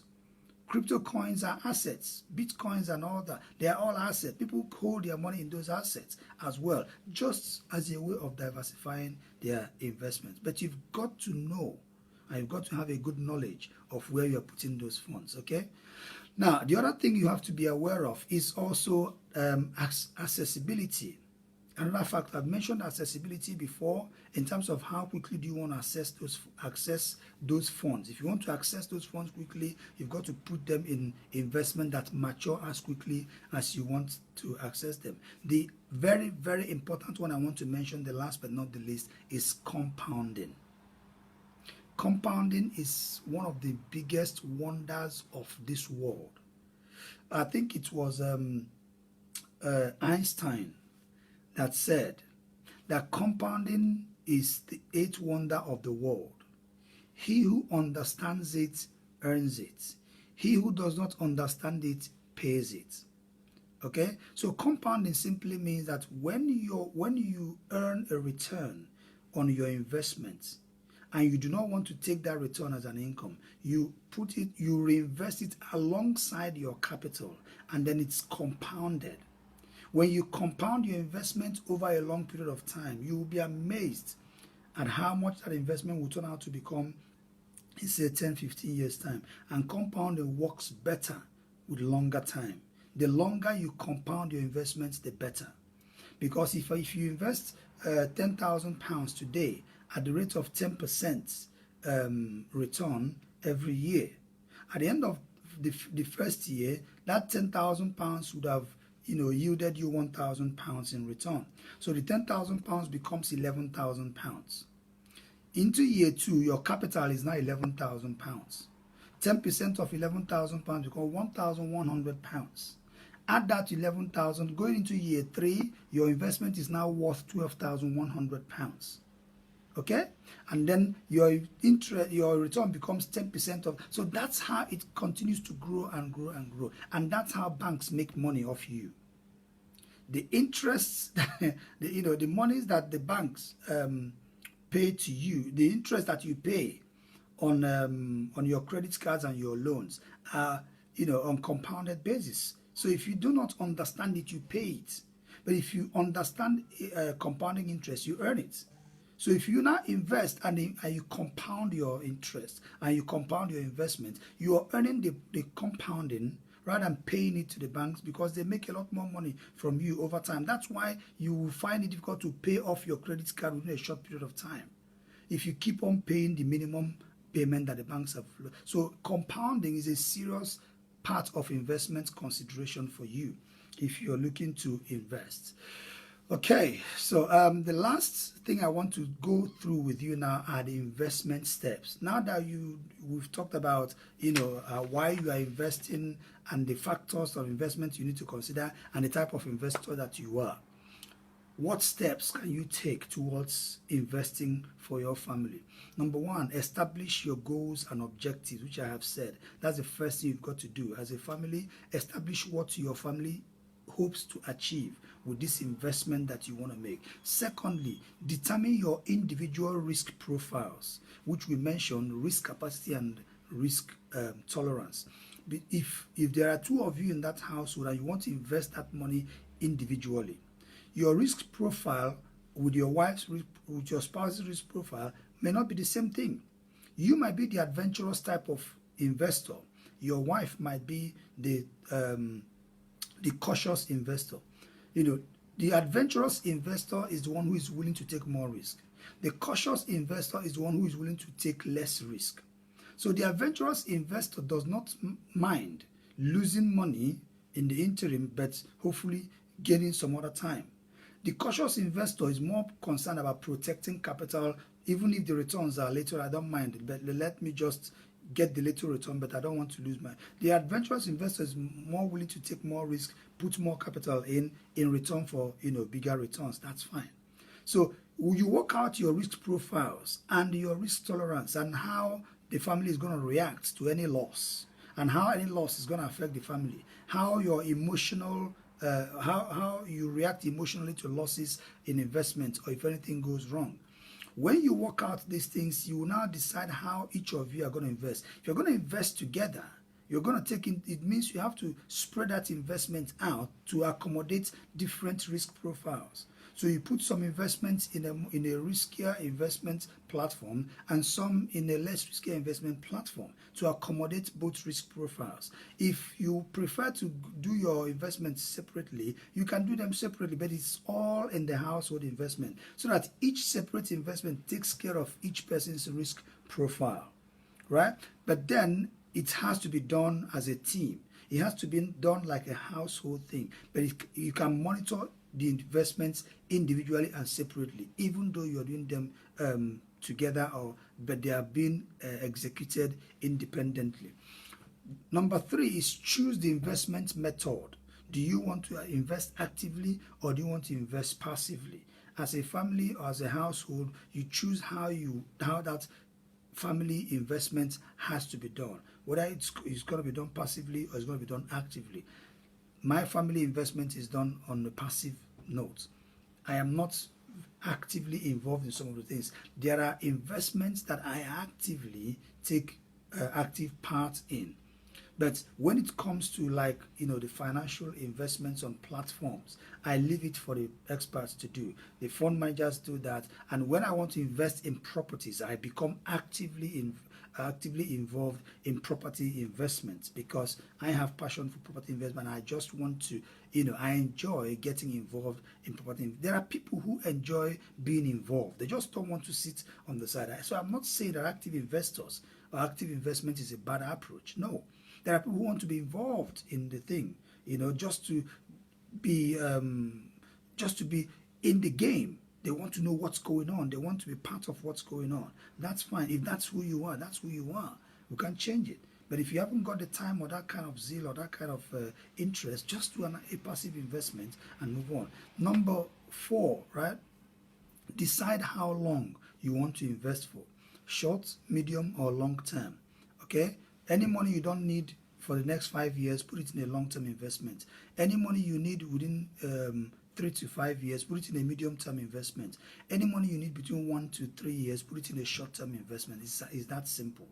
Crypto coins are assets. Bitcoins and all that, they are all assets. People hold their money in those assets as well, just as a way of diversifying their investments. But you've got to know, and you've got to have a good knowledge of where you're putting those funds, okay? Now, the other thing you have to be aware of is also accessibility. Another fact, I've mentioned accessibility before in terms of how quickly do you want to access those funds. If you want to access those funds quickly, you've got to put them in investment that mature as quickly as you want to access them. The very, very important one I want to mention, the last but not the least, is compounding. Compounding is one of the biggest wonders of this world. I think it was Einstein that said that compounding is the eighth wonder of the world. He who understands it earns it. He who does not understand it pays it. Okay? So compounding simply means that when you earn a return on your investments, and you do not want to take that return as an income, you reinvest it alongside your capital, and then it's compounded. When you compound your investment over a long period of time, you will be amazed at how much that investment will turn out to become in, say, 10, 15 years' time. And compounding works better with longer time. The longer you compound your investments, the better. Because if you invest £10,000 today at the rate of 10% return every year, at the end of the first year, that £10,000 would have yielded you £1,000 in return. So the £10,000 becomes £11,000. Into year 2, your capital is now £11,000. 10% of £11,000 becomes £1,100. Add that to £11,000. Going into year 3, your investment is now worth £12,100. Okay, and then your return becomes 10% of. So that's how it continues to grow and grow and grow, and that's how banks make money off you. The interests, the monies that the banks pay to you, the interest that you pay on your credit cards and your loans are on compounded basis. So if you do not understand it, you pay it. But if you understand compounding interest, you earn it. So if you now invest and you compound your interest and you compound your investment, you are earning the compounding rather than paying it to the banks, because they make a lot more money from you over time. That's why you will find it difficult to pay off your credit card within a short period of time if you keep on paying the minimum payment that the banks have. So compounding is a serious part of investment consideration for you if you're looking to invest. Okay, so the last thing I want to go through with you now are the investment steps. Now that we've talked about why you are investing and the factors of investment you need to consider and the type of investor that you are, what steps can you take towards investing for your family? Number 1, establish your goals and objectives, which I have said. That's the first thing you've got to do. As a family, establish what your family hopes to achieve with this investment that you want to make. Secondly, determine your individual risk profiles, which we mentioned, risk capacity and risk tolerance. If there are 2 of you in that household and you want to invest that money individually, your risk profile with your with your spouse's risk profile may not be the same thing. You might be the adventurous type of investor. Your wife might be the cautious investor. The adventurous investor is the one who is willing to take more risk. The cautious investor is the one who is willing to take less risk. So the adventurous investor does not mind losing money in the interim, but hopefully gaining some other time. The cautious investor is more concerned about protecting capital. Even if the returns are little, I don't mind, but let me just get the little return, but I don't want to lose my. The adventurous investor is more willing to take more risk, put more capital in return for bigger returns. That's fine. So you work out your risk profiles and your risk tolerance and how the family is going to react to any loss, and how any loss is going to affect the family, how your emotional how you react emotionally to losses in investments, or if anything goes wrong. When you work out these things, you will now decide how each of you are going to invest. If you're going to invest together, you're going to take in, it means you have to spread that investment out to accommodate different risk profiles. So you put some investments in a riskier investment platform and some in a less riskier investment platform to accommodate both risk profiles. If you prefer to do your investments separately, you can do them separately, but it's all in the household investment so that each separate investment takes care of each person's risk profile, right? But then it has to be done as a team. It has to be done like a household thing, but you can monitor the investments individually and separately, even though you're doing them together, but they are being executed independently. Number 3 is choose the investment method. Do you want to invest actively or do you want to invest passively? As a family or as a household, you choose how that family investment has to be done, whether it's going to be done passively or it's going to be done actively. My family investment is done on a passive note. I am not actively involved in some of the things. There are investments that I actively take active part in. But when it comes to the financial investments on platforms, I leave it for the experts to do. The fund managers do that. And when I want to invest in properties, I become actively involved in property investments because I have passion for property investment. I just want to, I enjoy getting involved in property. There are people who enjoy being involved. They just don't want to sit on the side. So I'm not saying that active investors or active investment is a bad approach. No. There are people who want to be involved in the thing, just to be in the game. They want to know what's going on. They want to be part of what's going on. That's fine. If that's who you are, that's who you are. We can't change it. But if you haven't got the time or that kind of zeal or that kind of interest, just do a passive investment and move on. Number 4, right? Decide how long you want to invest for. Short, medium, or long term. Okay? Any money you don't need for the next 5 years, put it in a long-term investment. Any money you need within 3 to 5 years, put it in a medium-term investment. Any money you need between 1 to 3 years, put it in a short-term investment. It's that simple.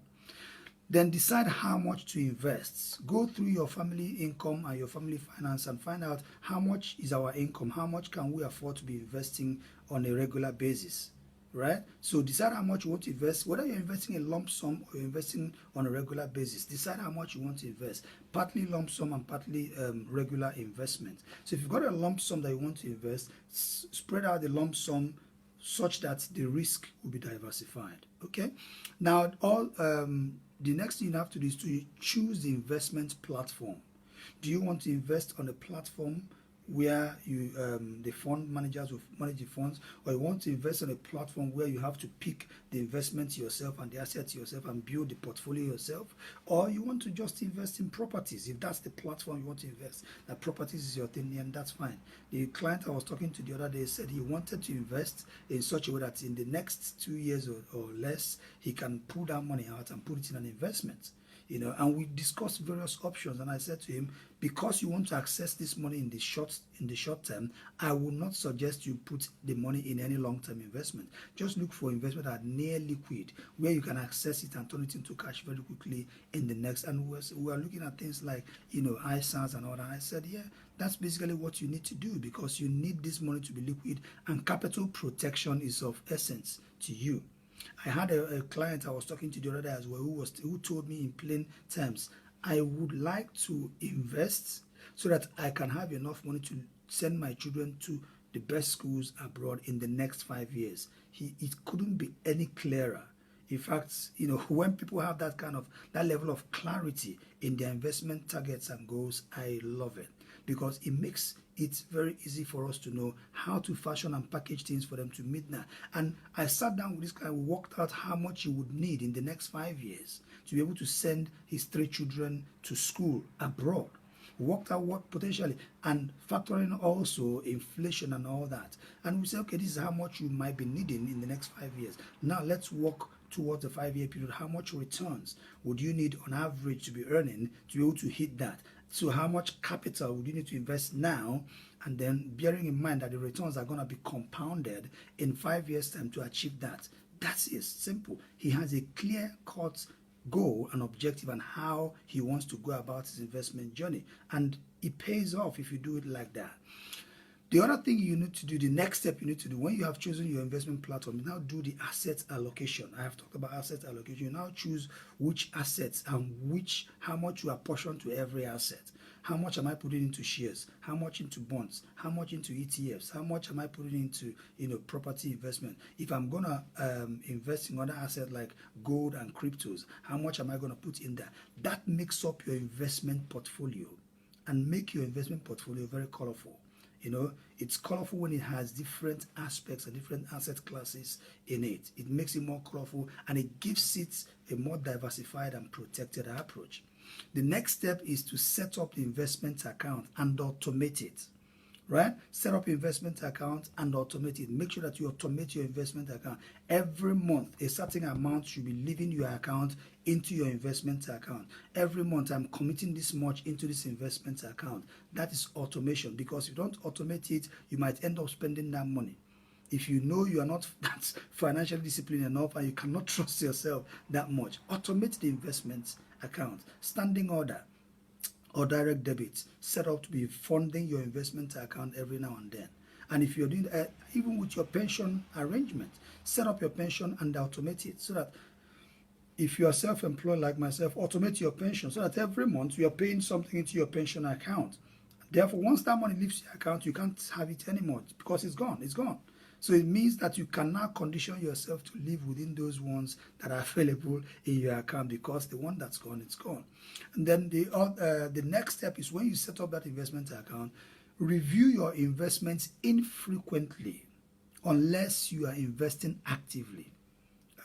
Then decide how much to invest. Go through your family income and your family finance and find out how much is our income, how much can we afford to be investing on a regular basis. Right? So decide how much you want to invest, whether you're investing a lump sum or you're investing on a regular basis. Decide how much you want to invest, partly lump sum and partly regular investment. So if you've got a lump sum that you want to invest, spread out the lump sum such that the risk will be diversified. Okay? Now, the next thing you have to do is to choose the investment platform. Do you want to invest on a platform where the fund managers will manage the funds, or you want to invest on a platform where you have to pick the investments yourself and the assets yourself and build the portfolio yourself, or you want to just invest in properties? If that's the platform you want to invest, that properties is your thing, and that's fine. The client I was talking to the other day said he wanted to invest in such a way that in the next 2 years or less, he can pull that money out and put it in an investment. And we discussed various options, and I said to him, because you want to access this money in the short term, I will not suggest you put the money in any long-term investment. Just look for investment that are near liquid, where you can access it and turn it into cash very quickly in the next. And we are looking at things like ISAs and all that. I said, yeah, that's basically what you need to do, because you need this money to be liquid, and capital protection is of essence to you. I had a client I was talking to the other day as well who told me in plain terms, I would like to invest so that I can have enough money to send my children to the best schools abroad in the next 5 years. It couldn't be any clearer. In fact, when people have that level of clarity in their investment targets and goals, I love it, because it makes it very easy for us to know how to fashion and package things for them to meet that. And I sat down with this guy, we worked out how much he would need in the next 5 years to be able to send his 3 children to school abroad. We worked out what potentially, and factoring also inflation and all that. And we said, okay, this is how much you might be needing in the next 5 years. Now let's work towards the 5-year period. How much returns would you need on average to be earning to be able to hit that? So how much capital would you need to invest now? And then bearing in mind that the returns are going to be compounded in 5 years' time to achieve that. That's it. Simple. He has a clear-cut goal and objective and how he wants to go about his investment journey. And it pays off if you do it like that. The other thing you need to do, the next step you need to do when you have chosen your investment platform, you now do the asset allocation. I have talked about asset allocation. You now choose which assets and how much you apportion to every asset. How much am I putting into shares? How much into bonds? How much into ETFs? How much am I putting into property investment? If I'm gonna invest in other assets like gold and cryptos, how much am I gonna put in there? That makes up your investment portfolio and make your investment portfolio very colorful. It's colorful when it has different aspects and different asset classes in it. It makes it more colorful and it gives it a more diversified and protected approach. The next step is to set up the investment account and automate it. Right? Set up investment account and automate it. Make sure that you automate your investment account. Every month, a certain amount should be leaving your account into your investment account. Every month, I'm committing this much into this investment account. That is automation, because if you don't automate it, you might end up spending that money. If you know you are not that financially disciplined enough and you cannot trust yourself that much, automate the investment account. Standing order or direct debits set up to be funding your investment account every now and then. And if you're doing that, even with your pension arrangement, set up your pension and automate it, so that if you are self-employed like myself, automate your pension so that every month you are paying something into your pension account. Therefore, once that money leaves your account, you can't have it anymore because it's gone. It's gone. So it means that you cannot condition yourself to live within those ones that are available in your account, because the one that's gone, it's gone. And then the next step is, when you set up that investment account, review your investments infrequently unless you are investing actively.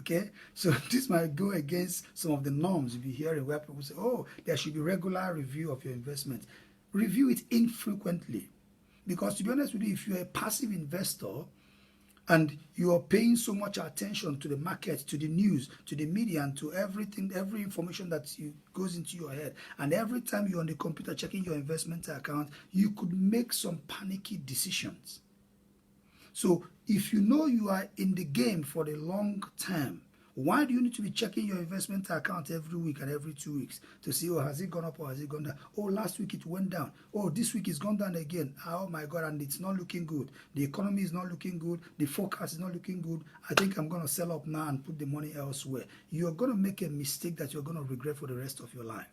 Okay, so this might go against some of the norms you'll be hearing, where people say, oh, there should be regular review of your investments. Review it infrequently, because to be honest with you, if you're a passive investor and you are paying so much attention to the market, to the news, to the media, and to everything, every information that goes into your head, and every time you're on the computer checking your investment account, you could make some panicky decisions. So if you know you are in the game for the long term, why do you need to be checking your investment account every week and every 2 weeks to see, oh, has it gone up or has it gone down? Oh, last week it went down. Oh, this week it's gone down again. Oh my God, and it's not looking good. The economy is not looking good. The forecast is not looking good. I think I'm going to sell up now and put the money elsewhere. You're going to make a mistake that you're going to regret for the rest of your life.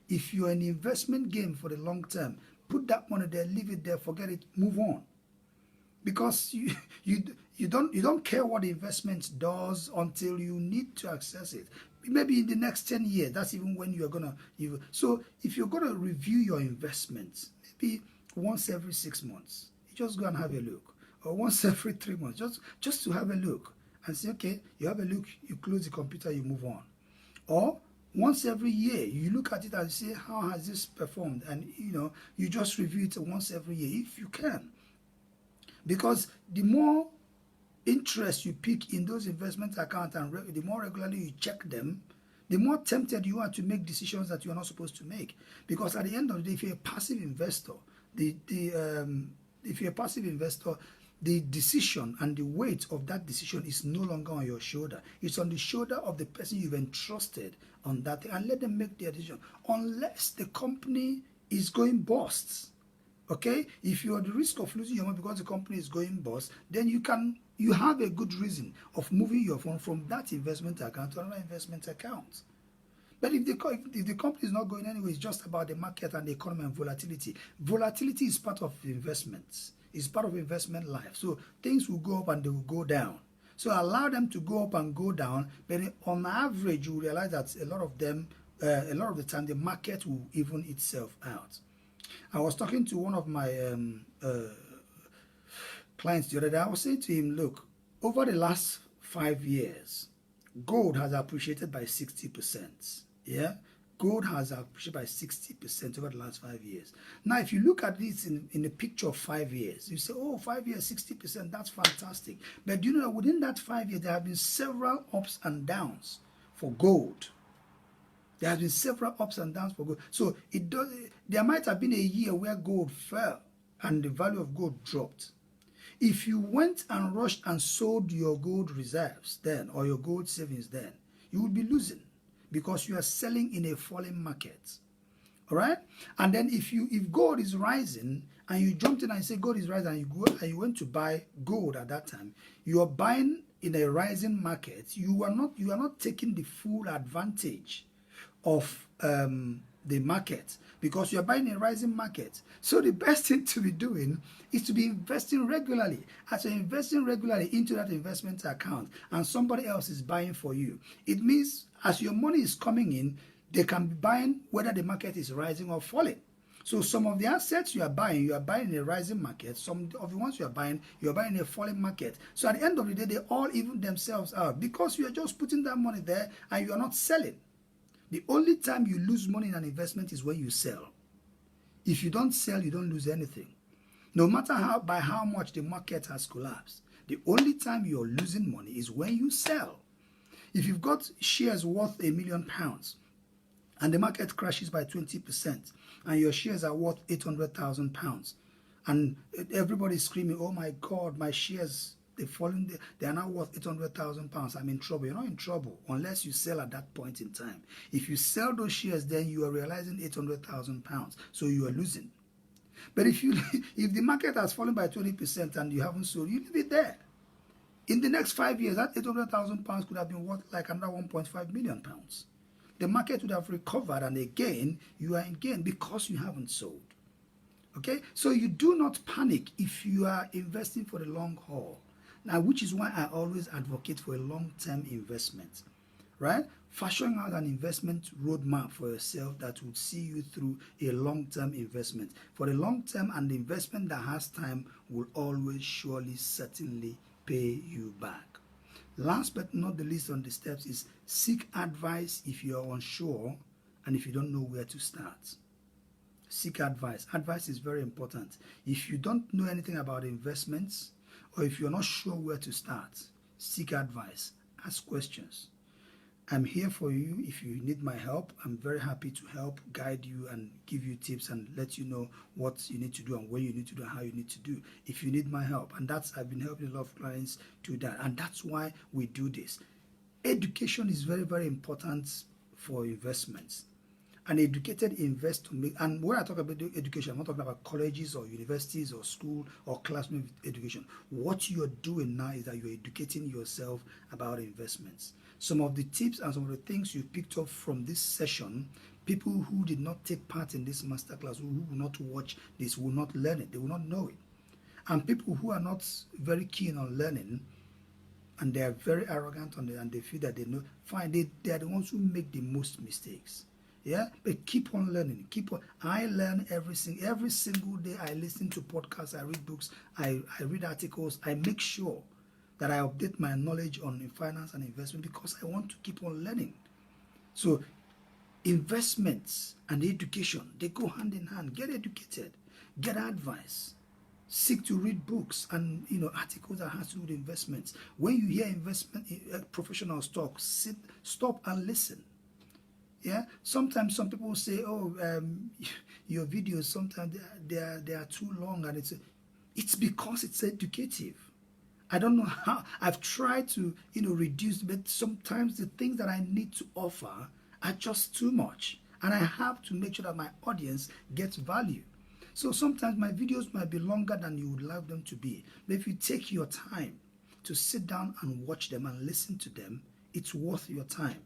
If you're in the investment game for the long term, put that money there, leave it there, forget it, move on. Because you don't care what the investment does until you need to access it. Maybe in the next 10 years, that's even when you're gonna. So if you're gonna review your investments, maybe once every 6 months, you just go and have a look, or once every 3 months, just to have a look and say, okay, you have a look, you close the computer, you move on, or once every year, you look at it and say, how has this performed, and you just review it once every year if you can. Because the more interest you pick in those investment accounts and the more regularly you check them, the more tempted you are to make decisions that you are not supposed to make. Because at the end of the day, if you're a passive investor, the decision and the weight of that decision is no longer on your shoulder. It's on the shoulder of the person you've entrusted on that thing, and let them make their decision. Unless the company is going bust. Okay, if you're at the risk of losing your money because the company is going bust, then you have a good reason of moving your funds from that investment account to another investment account. But if the company is not going anywhere, it's just about the market and the economy and volatility. Volatility is part of investments. It's part of investment life. So things will go up and they will go down. So allow them to go up and go down, but on average, you realize that a lot of the time, the market will even itself out. I was talking to one of my clients the other day. I was saying to him, look, over the last 5 years, gold has appreciated by 60%. Yeah? Gold has appreciated by 60% over the last 5 years. Now, if you look at this in a picture of 5 years, you say, oh, 5 years, 60%, that's fantastic. But do you know, within that 5 years, there have been several ups and downs for gold. There have been several ups and downs for gold. So there might have been a year where gold fell and the value of gold dropped. If you went and rushed and sold your gold reserves then, or your gold savings then, you would be losing, because you are selling in a falling market. All right? And then if gold is rising and you jumped in and say gold is rising, and you went to buy gold at that time, you are buying in a rising market. You are not taking the full advantage of the market, because you are buying a rising market. So the best thing to be doing is to be investing regularly. As you're investing regularly into that investment account and somebody else is buying for you, it means as your money is coming in, they can be buying whether the market is rising or falling. So some of the assets you are buying in a rising market. Some of the ones you are buying in a falling market. So at the end of the day, they all even themselves out, because you are just putting that money there and you are not selling. The only time you lose money in an investment is when you sell. If you don't sell, you don't lose anything. No matter by how much the market has collapsed, the only time you're losing money is when you sell. If you've got shares worth £1 million and the market crashes by 20% and your shares are worth £800,000 and everybody's screaming, oh my God, my shares, they've fallen, they are now worth £800,000, I'm in trouble. You're not in trouble unless you sell at that point in time. If you sell those shares, then you are realizing £800,000, so you are losing. But if the market has fallen by 20% and you haven't sold, you leave it there. In the next 5 years, that £800,000 could have been worth like another £1.5 million. The market would have recovered, and again, you are in gain because you haven't sold. Okay? So you do not panic if you are investing for the long haul. Now, which is why I always advocate for a long-term investment, right? Fashioning out an investment roadmap for yourself that would see you through a long-term investment. For the long term, and the investment that has time will always, surely, certainly pay you back. Last but not the least on the steps is seek advice if you are unsure and if you don't know where to start. Seek advice. Advice is very important. If you don't know anything about investments, or if you're not sure where to start, seek advice. Ask questions. I'm here for you. If you need my help, I'm very happy to help, guide you, and give you tips and let you know what you need to do and when you need to do and how you need to do if you need my help. And I've been helping a lot of clients do that. And that's why we do this. Education is very, very important for investments. An educated investor, and when I talk about education, I'm not talking about colleges or universities or school or classroom education. What you're doing now is that you're educating yourself about investments. Some of the tips and some of the things you picked up from this session, people who did not take part in this masterclass, who will not watch this, will not learn it, they will not know it. And people who are not very keen on learning, and they are very arrogant on it, and they feel that they know, fine, they are the ones who make the most mistakes. Yeah, but keep on learning. I learn every single day. I listen to podcasts, I read books, I read articles. I make sure that I update my knowledge on finance and investment because I want to keep on learning. So investments and education, they go hand in hand. Get educated, get advice, seek to read books and articles that has to do with investments. When you hear investment professionals talk, stop and listen. Yeah, sometimes some people say, "Oh, your videos sometimes they are too long," and it's because it's educative. I don't know how. I've tried to reduce, but sometimes the things that I need to offer are just too much, and I have to make sure that my audience gets value. So sometimes my videos might be longer than you would like them to be, but if you take your time to sit down and watch them and listen to them, it's worth your time.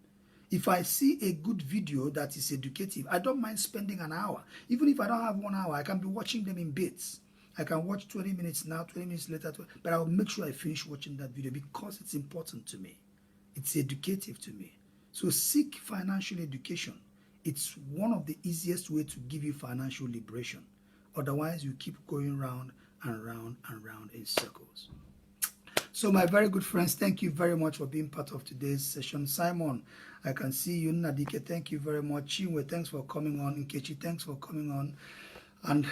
If I see a good video that is educative, I don't mind spending an hour. Even if I don't have 1 hour, I can be watching them in bits. I can watch 20 minutes now, 20 minutes later, but I'll make sure I finish watching that video because it's important to me. It's educative to me. So seek financial education. It's one of the easiest ways to give you financial liberation. Otherwise, you keep going round and round and round in circles. So my very good friends, thank you very much for being part of today's session. Simon, I can see you. Nadike, thank you very much. Chinwe, thanks for coming on. Nkechi, thanks for coming on. And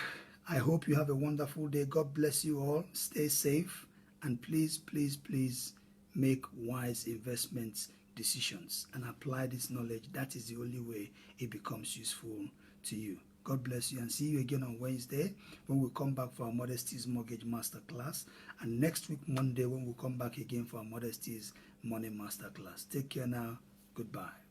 I hope you have a wonderful day. God bless you all. Stay safe. And please, please, please make wise investment decisions and apply this knowledge. That is the only way it becomes useful to you. God bless you, and see you again on Wednesday when we come back for our Modesty's Mortgage Masterclass, and next week Monday when we come back again for our Modesty's Money Masterclass. Take care now. Goodbye.